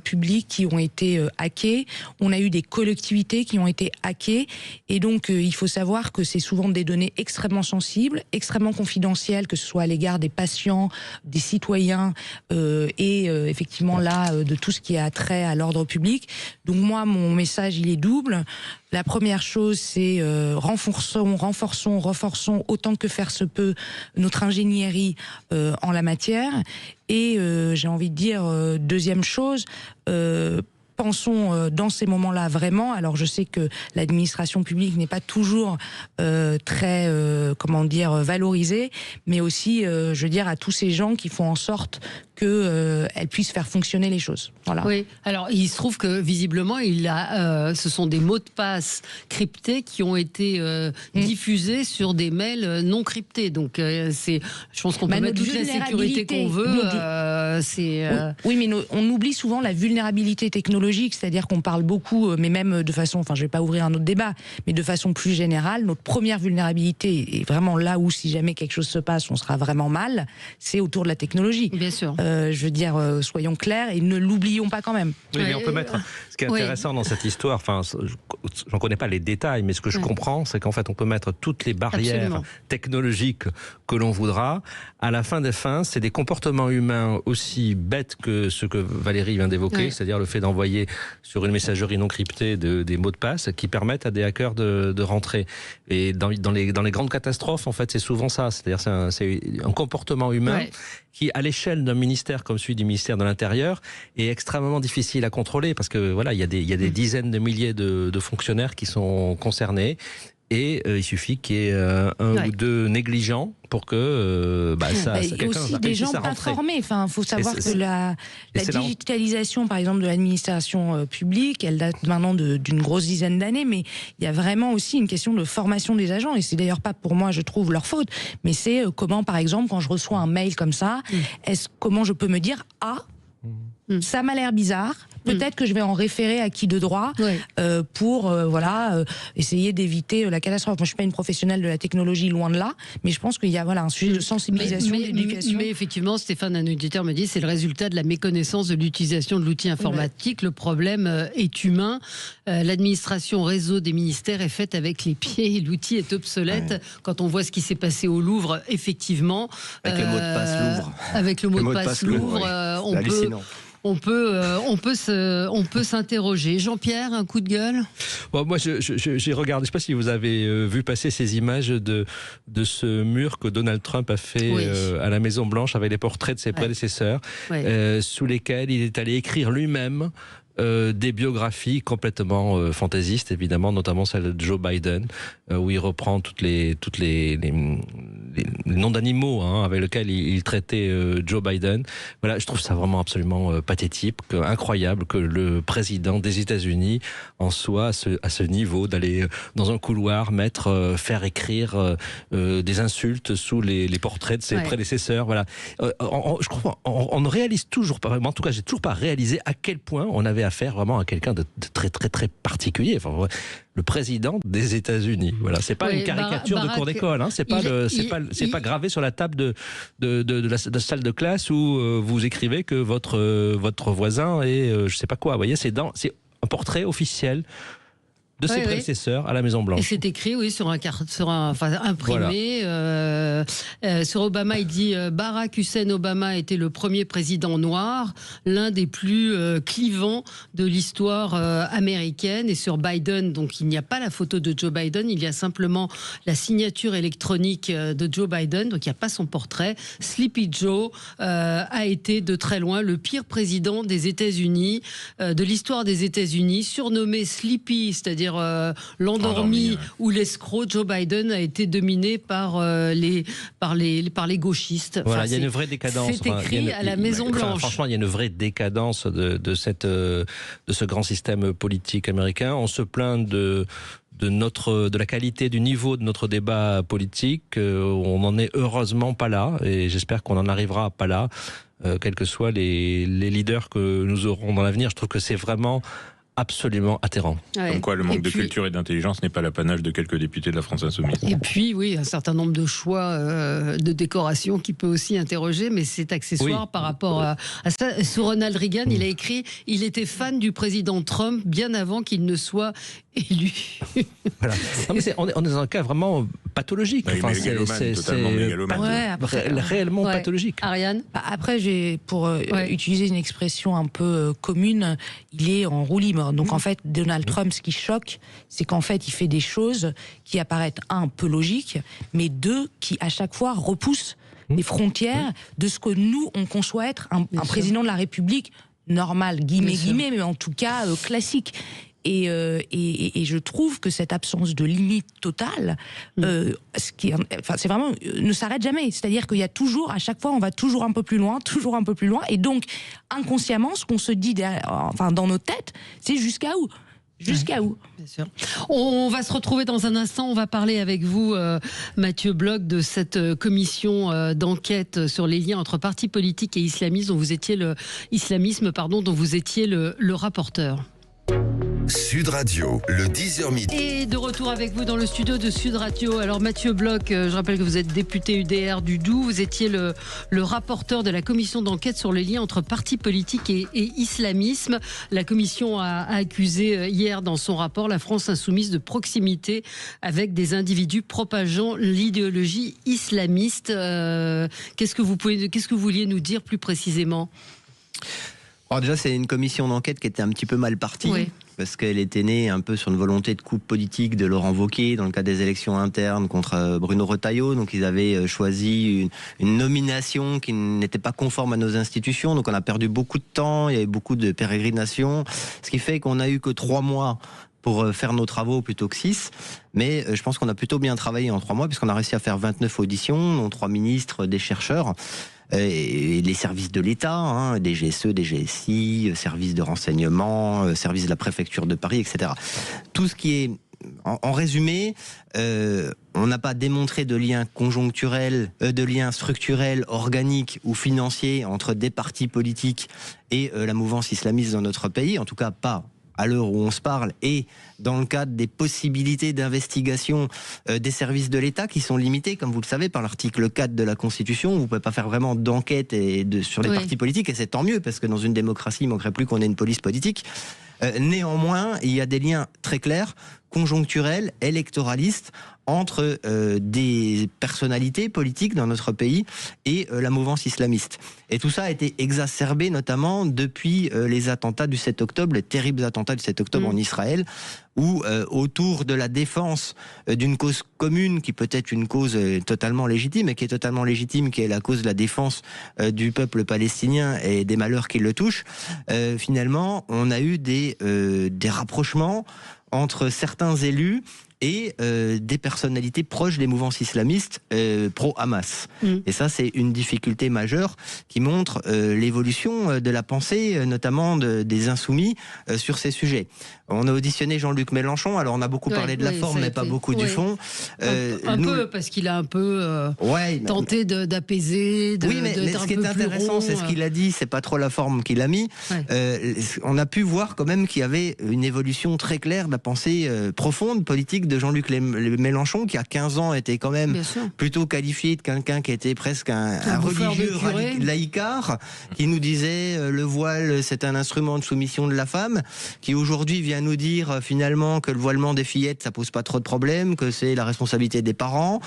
publics qui ont été hackés. On a eu des collectivités qui ont été hackées. Et donc, il faut savoir que c'est souvent des données extrêmement sensibles, extrêmement confidentielles, que ce soit à l'égard des patients, des citoyens et effectivement là, de tout ce qui a trait à l'ordre public. Donc moi, mon message, il est double. La première chose, c'est renforçons autant que faire se peut notre ingénierie en la matière. Et j'ai envie de dire, deuxième chose, pensons dans ces moments-là vraiment. Alors je sais que l'administration publique n'est pas toujours très, valorisée, mais aussi, je veux dire, à tous ces gens qui font en sorte qu'elle puisse faire fonctionner les choses. Voilà. Oui. Alors il se trouve que visiblement ce sont des mots de passe cryptés qui ont été diffusés sur des mails non cryptés. Donc je pense qu'on peut mettre toute la sécurité qu'on veut. Oui, mais on oublie souvent la vulnérabilité technologique, c'est-à-dire qu'on parle beaucoup, mais même de façon, je vais pas ouvrir un autre débat, mais de façon plus générale, notre première vulnérabilité, et vraiment là où si jamais quelque chose se passe, on sera vraiment mal, c'est autour de la technologie. Bien sûr. Je veux dire, soyons clairs et ne l'oublions pas quand même. Oui, mais on peut mettre. Ce qui est intéressant dans cette histoire, j'en connais pas les détails, mais ce que je comprends, c'est qu'en fait, on peut mettre toutes les barrières technologiques que l'on voudra. À la fin des fins, c'est des comportements humains aussi bêtes que ce que Valérie vient d'évoquer, c'est-à-dire le fait d'envoyer sur une messagerie non cryptée des mots de passe qui permettent à des hackers de rentrer. Et dans les grandes catastrophes, en fait, c'est souvent ça. C'est-à-dire c'est un comportement humain qui, à l'échelle d'un ministère comme celui du ministère de l'Intérieur, est extrêmement difficile à contrôler parce que voilà, il y a des dizaines de milliers de fonctionnaires qui sont concernés. Et il suffit qu'il y ait un ou deux négligents pour que et aussi des gens pas formés. Enfin, faut savoir que la digitalisation, par exemple, de l'administration publique, elle date maintenant d'une grosse dizaine d'années, mais il y a vraiment aussi une question de formation des agents. Et c'est d'ailleurs pas pour moi, je trouve, leur faute, mais c'est comment, par exemple, quand je reçois un mail comme ça, comment je peux me dire Ça m'a l'air bizarre. Peut-être que je vais en référer à qui de droit pour essayer d'éviter la catastrophe. Moi, je suis pas une professionnelle de la technologie, loin de là, mais je pense qu'il y a un sujet de sensibilisation, d'éducation. Mais effectivement, Stéphane, un auditeur me dit, c'est le résultat de la méconnaissance de l'utilisation de l'outil informatique. Le problème est humain. L'administration réseau des ministères est faite avec les pieds et l'outil est obsolète. Quand on voit ce qui s'est passé au Louvre, effectivement, avec le mot de passe Louvre. Avec le mot de passe Louvre, on peut s'interroger. Jean-Pierre, un coup de gueule? Moi, j'ai regardé, je ne sais pas si vous avez vu passer ces images de ce mur que Donald Trump a fait à la Maison-Blanche avec les portraits de ses prédécesseurs, sous lesquels il est allé écrire lui-même des biographies complètement fantaisistes, évidemment, notamment celle de Joe Biden, où il reprend toutes les noms d'animaux avec lesquels il traitait Joe Biden. Voilà, je trouve ça vraiment absolument pathétique, incroyable que le président des États-Unis en soit à ce niveau, d'aller dans un couloir faire écrire des insultes sous les portraits de ses prédécesseurs. Voilà, je crois on ne réalise toujours pas, en tout cas, j'ai toujours pas réalisé à quel point on avait affaire vraiment à quelqu'un de très très très particulier. Enfin, le président des États-Unis. Voilà, c'est pas une caricature de cours d'école. C'est pas gravé sur la table de la salle de classe où vous écrivez que votre voisin est je sais pas quoi. Vous voyez, c'est un portrait officiel de ses prédécesseurs à la Maison-Blanche. Et c'est écrit, imprimé. Voilà. Sur Obama, il dit Barack Hussein Obama était le premier président noir, l'un des plus clivants de l'histoire américaine. Et sur Biden, donc il n'y a pas la photo de Joe Biden, il y a simplement la signature électronique de Joe Biden, donc il n'y a pas son portrait. Sleepy Joe a été de très loin le pire président des États-Unis, de l'histoire des États-Unis, surnommé Sleepy, c'est-à-dire l'endormi ou l'escroc. Joe Biden a été dominé par les gauchistes. Voilà, il y a une vraie décadence. C'est écrit à la Maison-Blanche. Franchement, il y a une vraie décadence de ce grand système politique américain. On se plaint de la qualité, du niveau de notre débat politique. On n'en est heureusement pas là, et j'espère qu'on n'en arrivera pas là, quels que soient les leaders que nous aurons dans l'avenir. Je trouve que c'est vraiment absolument atterrant. Comme quoi, le manque de culture et d'intelligence n'est pas l'apanage de quelques députés de la France Insoumise. Et puis, un certain nombre de choix de décoration qui peut aussi interroger, mais c'est accessoire par rapport à ça. Sur Ronald Reagan, il a écrit « Il était fan du président Trump bien avant qu'il ne soit élu. » Voilà. Non, mais on est dans un cas vraiment pathologique. Réellement pathologique. Ariane ? Après, pour utiliser une expression un peu commune, il est en roue libre. Donc en fait, Donald Trump, ce qui choque, c'est qu'en fait, il fait des choses qui apparaissent, un peu logiques, mais deux, qui à chaque fois repoussent les frontières de ce que nous, on conçoit être un président de la République normal, guillemets, mais en tout cas classique. Et je trouve que cette absence de limite totale, c'est vraiment ne s'arrête jamais. C'est-à-dire qu'il y a toujours, à chaque fois, on va toujours un peu plus loin, et donc inconsciemment, ce qu'on se dit dans nos têtes, c'est jusqu'à où. Jusqu'à où ? Bien sûr. On va se retrouver dans un instant. On va parler avec vous, Mathieu Bloch, de cette commission d'enquête sur les liens entre partis politiques et islamisme dont vous étiez le rapporteur. Sud Radio, le 10h midi. Et de retour avec vous dans le studio de Sud Radio. Alors Mathieu Bloch, je rappelle que vous êtes député UDR du Doubs. Vous étiez le rapporteur de la commission d'enquête sur les liens entre partis politiques et islamisme. La commission a accusé hier dans son rapport la France insoumise de proximité avec des individus propageant l'idéologie islamiste. Qu'est-ce que vous vouliez nous dire plus précisément ? Alors déjà, c'est une commission d'enquête qui était un petit peu mal partie, parce qu'elle était née un peu sur une volonté de coupe politique de Laurent Wauquiez dans le cadre des élections internes contre Bruno Retailleau. Donc ils avaient choisi une nomination qui n'était pas conforme à nos institutions. Donc on a perdu beaucoup de temps, il y avait beaucoup de pérégrinations, ce qui fait qu'on a eu que 3 mois pour faire nos travaux plutôt que 6. Mais je pense qu'on a plutôt bien travaillé en 3 mois, puisqu'on a réussi à faire 29 auditions, dont 3 ministres, des chercheurs, et les services de l'État, des GSE, des GSI, services de renseignement, services de la préfecture de Paris, etc. Tout ce qui est en résumé, on n'a pas démontré de lien conjoncturel, de lien structurel, organique ou financier entre des partis politiques et la mouvance islamiste dans notre pays, en tout cas pas à l'heure où on se parle, et dans le cadre des possibilités d'investigation des services de l'État qui sont limitées, comme vous le savez, par l'article 4 de la Constitution. Vous ne pouvez pas faire vraiment d'enquête sur les partis politiques, et c'est tant mieux, parce que dans une démocratie, il ne manquerait plus qu'on ait une police politique. Néanmoins, il y a des liens très clairs, conjoncturels, électoralistes, entre des personnalités politiques dans notre pays et la mouvance islamiste. Et tout ça a été exacerbé notamment depuis les attentats du 7 octobre, les terribles attentats du 7 octobre en Israël, où autour de la défense d'une cause commune, qui peut être une cause totalement légitime, et qui est totalement légitime, qui est la cause de la défense du peuple palestinien et des malheurs qui le touchent, finalement, on a eu des rapprochements entre certains élus et des personnalités proches des mouvances islamistes pro-Hamas. Et ça, c'est une difficulté majeure qui montre l'évolution de la pensée, notamment des insoumis, sur ces sujets. On a auditionné Jean-Luc Mélenchon, alors on a beaucoup parlé de la forme, mais pas beaucoup du fond. Un peu, parce qu'il a un peu tenté d'apaiser, oui, mais ce qui est intéressant, c'est ce qu'il a dit, c'est pas trop la forme qu'il a mis. On a pu voir quand même qu'il y avait une évolution très claire de la pensée profonde, politique de Jean-Luc Mélenchon, qui à 15 ans était quand même plutôt qualifié de quelqu'un qui était presque un religieux laïcard, qui nous disait le voile c'est un instrument de soumission de la femme, qui aujourd'hui vient nous dire finalement que le voilement des fillettes ça pose pas trop de problèmes, que c'est la responsabilité des parents.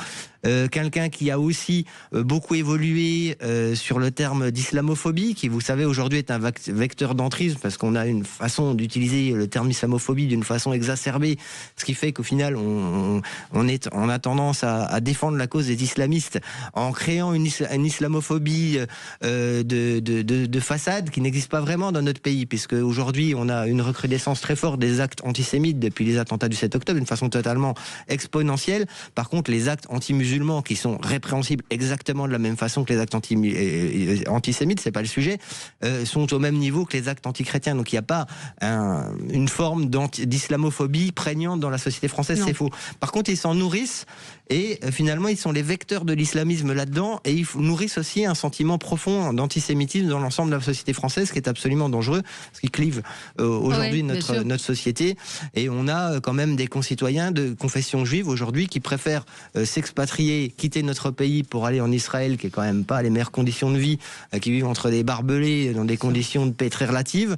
Quelqu'un qui a aussi beaucoup évolué sur le terme d'islamophobie, qui vous savez aujourd'hui est un vecteur d'entrisme, parce qu'on a une façon d'utiliser le terme islamophobie d'une façon exacerbée, ce qui fait qu'au final on a tendance à défendre la cause des islamistes en créant une islamophobie de façade qui n'existe pas vraiment dans notre pays, puisque aujourd'hui on a une recrudescence très forte des actes antisémites depuis les attentats du 7 octobre d'une façon totalement exponentielle. Par contre, les actes anti-musulmans qui sont répréhensibles exactement de la même façon que les actes antisémites, c'est pas le sujet, sont au même niveau que les actes antichrétiens. Donc il n'y a pas une forme d'islamophobie prégnante dans la société française, c'est faux. Par contre, ils s'en nourrissent et finalement ils sont les vecteurs de l'islamisme là-dedans, et ils nourrissent aussi un sentiment profond d'antisémitisme dans l'ensemble de la société française, qui est absolument dangereux, ce qui clive aujourd'hui notre société. Et on a quand même des concitoyens de confession juive aujourd'hui qui préfèrent s'expatrier, quitter notre pays pour aller en Israël, qui est quand même pas les meilleures conditions de vie, qui vivent entre des barbelés dans des conditions de paix très relatives,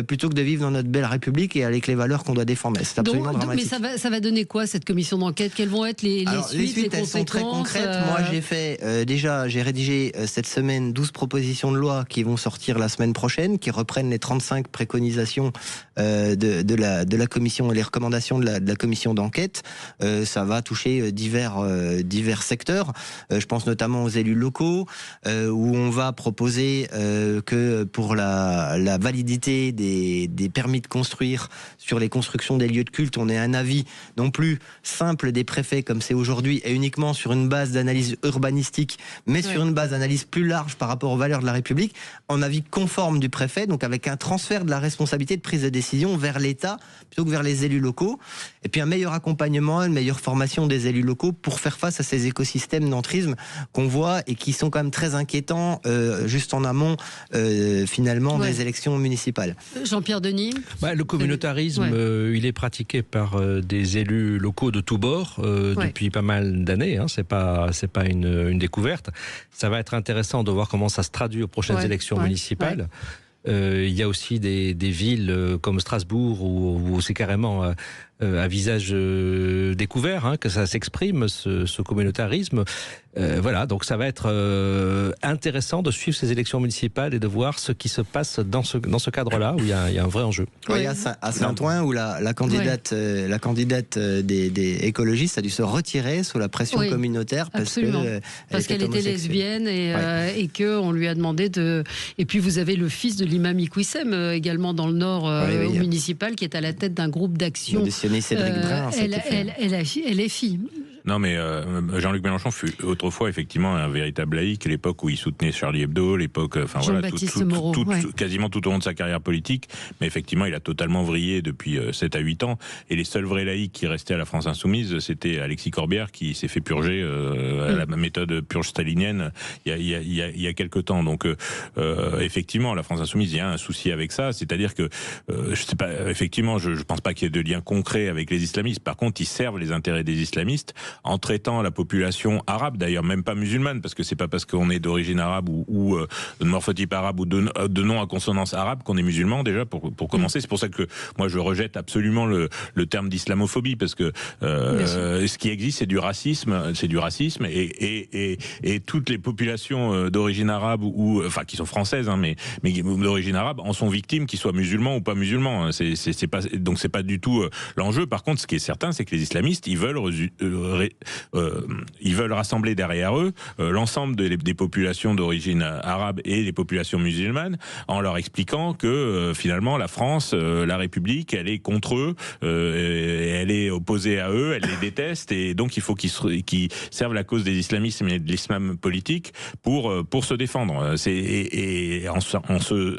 plutôt que de vivre dans notre belle République et avec les valeurs qu'on doit défendre. C'est absolument dramatique. Mais ça va donner quoi, cette commission d'enquête? Quelles vont être les suites, elles sont très concrètes. Moi, j'ai fait j'ai rédigé cette semaine 12 propositions de loi qui vont sortir la semaine prochaine, qui reprennent les 35 préconisations de la commission et les recommandations de la commission d'enquête. Ça va toucher divers secteurs. Je pense notamment aux élus locaux, où on va proposer que pour la validité des permis de construire sur les constructions des lieux de culte, on ait un avis non plus simple des préfets comme c'est aujourd'hui, et uniquement sur une base d'analyse urbanistique, mais sur une base d'analyse plus large par rapport aux valeurs de la République, en avis conforme du préfet, donc avec un transfert de la responsabilité de prise de décision vers l'État plutôt que vers les élus locaux, et puis un meilleur accompagnement, une meilleure formation des élus locaux pour faire face à ces écosystèmes d'entrisme qu'on voit et qui sont quand même très inquiétants juste en amont finalement des élections municipales. Jean-Pierre Denis. Le communautarisme, il est pratiqué par des élus locaux de tous bords depuis pas mal d'années. C'est pas une découverte. Ça va être intéressant de voir comment ça se traduit aux prochaines élections municipales. Il y a aussi des villes comme Strasbourg où c'est carrément à visage découvert que ça s'exprime, ce communautarisme. Voilà, donc ça va être intéressant de suivre ces élections municipales et de voir ce qui se passe dans ce cadre-là, où il y a un vrai enjeu. À Saint-Ouen, où la candidate des écologistes a dû se retirer sous la pression communautaire parce qu'elle était lesbienne et qu'on lui a demandé de... Et puis vous avez le fils de l'imam Iqwissem également dans le Nord municipal, qui est à la tête d'un groupe d'action. Cédric Brun, elle est fille. Non, mais Jean-Luc Mélenchon fut autrefois effectivement un véritable laïc, l'époque où il soutenait Charlie Hebdo, l'époque, enfin voilà, quasiment tout au long de sa carrière politique, mais effectivement il a totalement vrillé depuis 7 à 8 ans, et les seuls vrais laïcs qui restaient à la France Insoumise, c'était Alexis Corbière qui s'est fait purger à la méthode purge stalinienne il y a quelques temps. Donc effectivement, la France Insoumise, il y a un souci avec ça, c'est-à-dire que je sais pas, effectivement, je pense pas qu'il y ait de lien concret avec les islamistes. Par contre, ils servent les intérêts des islamistes en traitant la population arabe, d'ailleurs même pas musulmane, parce que c'est pas parce qu'on est d'origine arabe ou de morphotype arabe ou de nom à consonance arabe qu'on est musulman, déjà pour commencer. C'est pour ça que moi je rejette absolument le terme d'islamophobie, parce que ce qui existe, c'est du racisme, et toutes les populations d'origine arabe ou enfin qui sont françaises, hein, mais d'origine arabe en sont victimes, qu'ils soient musulmans ou pas musulmans. C'est pas du tout l'enjeu. Par contre, ce qui est certain, c'est que les islamistes, ils veulent rassembler derrière eux l'ensemble des populations d'origine arabe et des populations musulmanes, en leur expliquant que finalement la France, la République, elle est contre eux, elle est opposée à eux, elle les déteste, et donc il faut qu'ils servent la cause des islamistes et de l'islam politique pour se défendre.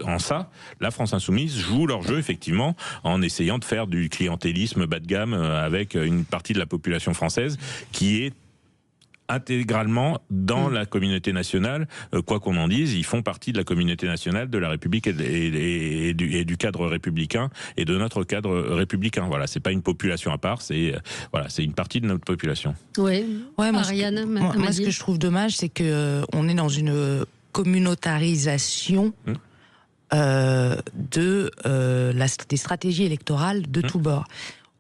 En ça, la France Insoumise joue leur jeu effectivement en essayant de faire du clientélisme bas de gamme avec une partie de la population française qui est intégralement dans la communauté nationale, quoi qu'on en dise, ils font partie de la communauté nationale, de la République et du cadre républicain et de notre cadre républicain. Voilà, c'est pas une population à part, c'est une partie de notre population. Oui, Marianne. Moi, ce que je trouve dommage, c'est que on est dans une communautarisation des stratégies électorales de tous bords.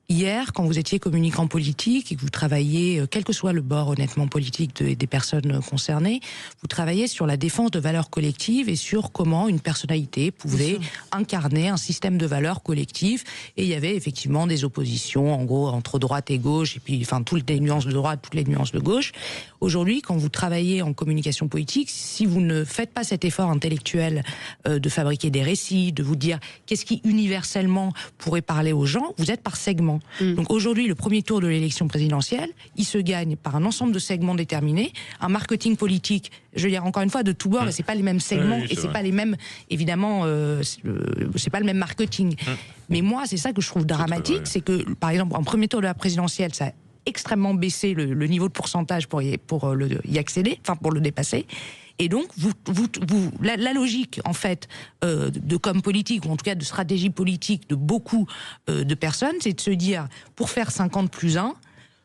Hier, quand vous étiez communicant politique et que vous travailliez, quel que soit le bord honnêtement politique des personnes concernées, vous travaillez sur la défense de valeurs collectives et sur comment une personnalité pouvait incarner un système de valeurs collectives. Et il y avait effectivement des oppositions, en gros, entre droite et gauche, et puis enfin toutes les nuances de droite, toutes les nuances de gauche. Aujourd'hui, quand vous travaillez en communication politique, si vous ne faites pas cet effort intellectuel de fabriquer des récits, de vous dire qu'est-ce qui universellement pourrait parler aux gens, vous êtes par segment. Donc aujourd'hui, le premier tour de l'élection présidentielle, il se gagne par un ensemble de segments déterminés, un marketing politique, je veux dire encore une fois, de tous bords, et c'est pas les mêmes segments, et c'est pas les mêmes, évidemment, c'est pas le même marketing. Mais moi, c'est ça que je trouve dramatique, c'est que, par exemple, en premier tour de la présidentielle, ça a extrêmement baissé le niveau de pourcentage pour y accéder, enfin pour le dépasser. Et donc, la logique, en fait, de com politique, ou en tout cas de stratégie politique de beaucoup de personnes, c'est de se dire, pour faire 50+1,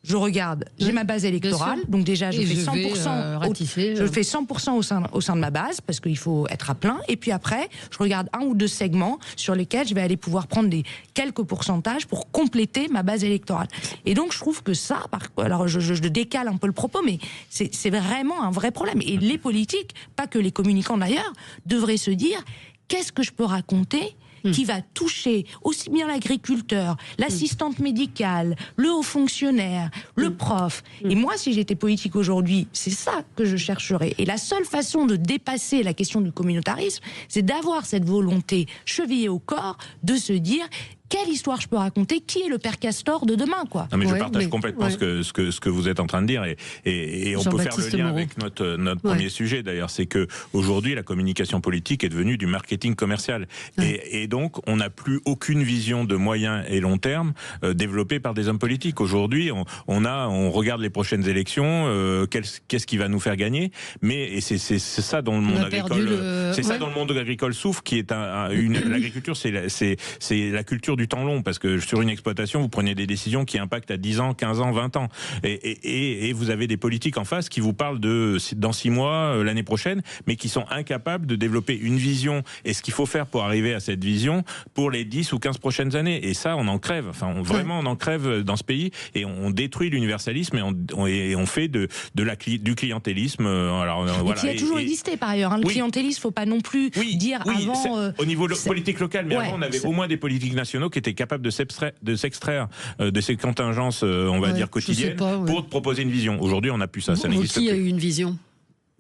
je regarde, j'ai ma base électorale, donc déjà je fais 100%, au sein de ma base, parce qu'il faut être à plein, et puis après, je regarde 1 ou 2 segments sur lesquels je vais aller pouvoir prendre quelques pourcentages pour compléter ma base électorale. Et donc je trouve que ça, alors je décale un peu le propos, mais c'est vraiment un vrai problème. Et les politiques, pas que les communicants d'ailleurs, devraient se dire, qu'est-ce que je peux raconter qui va toucher aussi bien l'agriculteur, l'assistante médicale, le haut fonctionnaire, le prof. Et moi, si j'étais politique aujourd'hui, c'est ça que je chercherais. Et la seule façon de dépasser la question du communautarisme, c'est d'avoir cette volonté chevillée au corps de se dire... Quelle histoire je peux raconter? Qui est le père Castor de demain, quoi? Non, mais je partage complètement ce que vous êtes en train de dire, et on peut faire le lien avec notre premier sujet d'ailleurs, c'est que aujourd'hui la communication politique est devenue du marketing commercial, et donc on n'a plus aucune vision de moyen et long terme développée par des hommes politiques. Aujourd'hui, on regarde les prochaines élections, qu'est-ce qui va nous faire gagner, mais c'est ça dont le monde agricole, ça dont le monde agricole souffre, qui est l'agriculture, c'est la culture du temps long, parce que sur une exploitation, vous prenez des décisions qui impactent à 10 ans, 15 ans, 20 ans. Et vous avez des politiques en face qui vous parlent dans 6 mois, l'année prochaine, mais qui sont incapables de développer une vision et ce qu'il faut faire pour arriver à cette vision pour les 10 ou 15 prochaines années. Et ça, on en crève. Enfin, vraiment, on en crève dans ce pays, et on détruit l'universalisme, et on fait du clientélisme. Alors, voilà. Qui a toujours existé par ailleurs. Le clientélisme, faut pas non plus dire avant... au niveau politique local, mais avant, on avait au moins des politiques nationaux qui étaient capables de s'extraire de ces contingences, on va dire, quotidiennes, pour proposer une vision. Aujourd'hui, on n'a plus ça, ça n'existe plus. Qui a eu une vision?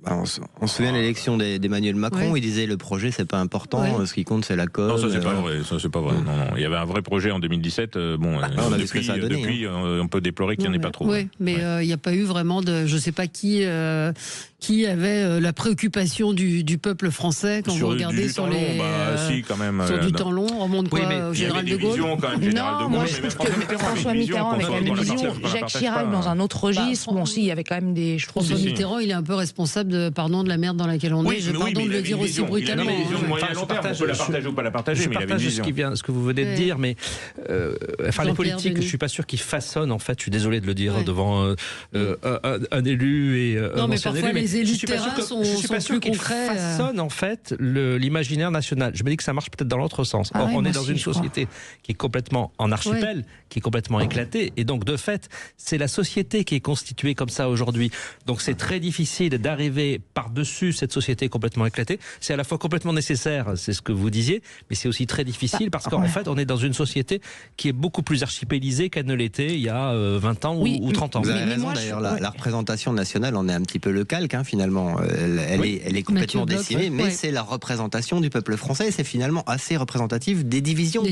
On se souvient de l'élection d'Emmanuel Macron, il disait le projet c'est pas important, ce qui compte c'est la com. Non, ça c'est pas vrai, Non. Il y avait un vrai projet en 2020, depuis on peut déplorer qu'il n'y en ait pas trop. Oui, mais il n'y a pas eu vraiment de, je sais pas qui avait la préoccupation du peuple français quand vous regardez sur les sur du temps long, on remonte au général de Gaulle. Non, moi je trouve que François Mitterrand avait quand même une vision, Jacques Chirac dans un autre registre, il y avait quand même des... François Mitterrand, il est un peu responsable de la merde dans laquelle on est. J'ai pardon de le dire aussi brutalement. Je partage ou pas la partager, mais il avait une vision. Ce que vous venez de dire, mais les politiques, je suis pas sûr qu'ils façonnent, en fait, je suis désolé de le dire devant un élu et non, mais parfois les élus de terrain sont plus concrets. Façonnent, en fait, l'imaginaire national. Je me dis que ça marche peut-être dans l'autre sens. Or, on est dans une société qui est complètement en archipel, qui est complètement éclatée, et donc, de fait, c'est la société qui est constituée comme ça aujourd'hui. Donc, c'est très difficile d'arriver par-dessus cette société complètement éclatée. C'est à la fois complètement nécessaire, c'est ce que vous disiez, mais c'est aussi très difficile parce qu'en fait, on est dans une société qui est beaucoup plus archipélisée qu'elle ne l'était il y a 20 ans ou 30 ans. Vous avez raison, d'ailleurs, la représentation nationale en est un petit peu le calque, finalement. Elle est complètement décimée, mais c'est la représentation du peuple français et c'est finalement assez représentatif des divisions.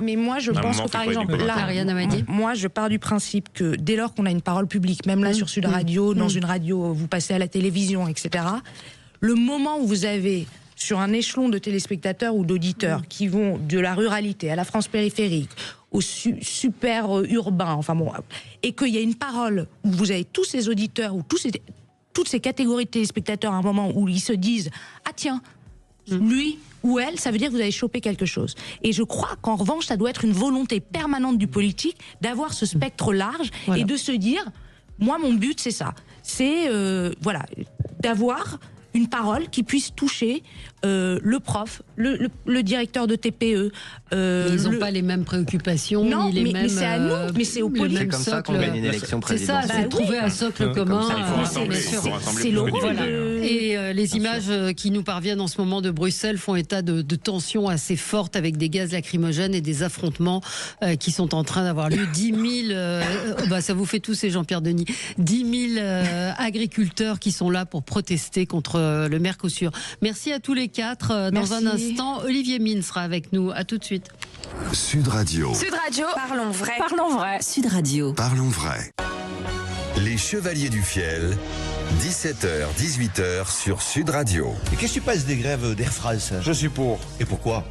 Mais moi, je pense que, par exemple, moi, je pars du principe que dès lors qu'on a une parole publique, même là sur Sud Radio, dans une radio, vous passez à la télévision, etc., le moment où vous avez sur un échelon de téléspectateurs ou d'auditeurs qui vont de la ruralité à la France périphérique, au super urbain, et qu'il y a une parole où vous avez tous ces auditeurs ou toutes ces catégories de téléspectateurs à un moment où ils se disent « Ah tiens, lui ou elle, ça veut dire que vous avez chopé quelque chose. » Et je crois qu'en revanche, ça doit être une volonté permanente du politique d'avoir ce spectre large et de se dire « Moi, mon but, c'est ça. C'est d'avoir une parole qui puisse toucher le prof, le directeur de TPE. Ils n'ont pas les mêmes préoccupations, non, ni les mêmes... mais c'est à nous, mais c'est au politique. C'est comme ça qu'on gagne une élection présidentielle. C'est ça, c'est trouver un socle commun. C'est l'horreur. Et les images qui nous parviennent en ce moment de Bruxelles font état de tensions assez fortes avec des gaz lacrymogènes et des affrontements qui sont en train d'avoir lieu. 10 000, ça vous fait tous, c'est Jean-Pierre Denis, 10 000 agriculteurs qui sont là pour protester contre le Mercosur. Merci à tous les quatre. Dans un instant, Olivier Mine sera avec nous. À tout de suite. Sud Radio. Sud Radio. Parlons vrai. Parlons vrai. Sud Radio. Parlons vrai. Les Chevaliers du Fiel, 17h, 18h sur Sud Radio. Et qu'est-ce que tu penses des grèves d'Air France ? Je suis pour. Et pourquoi ?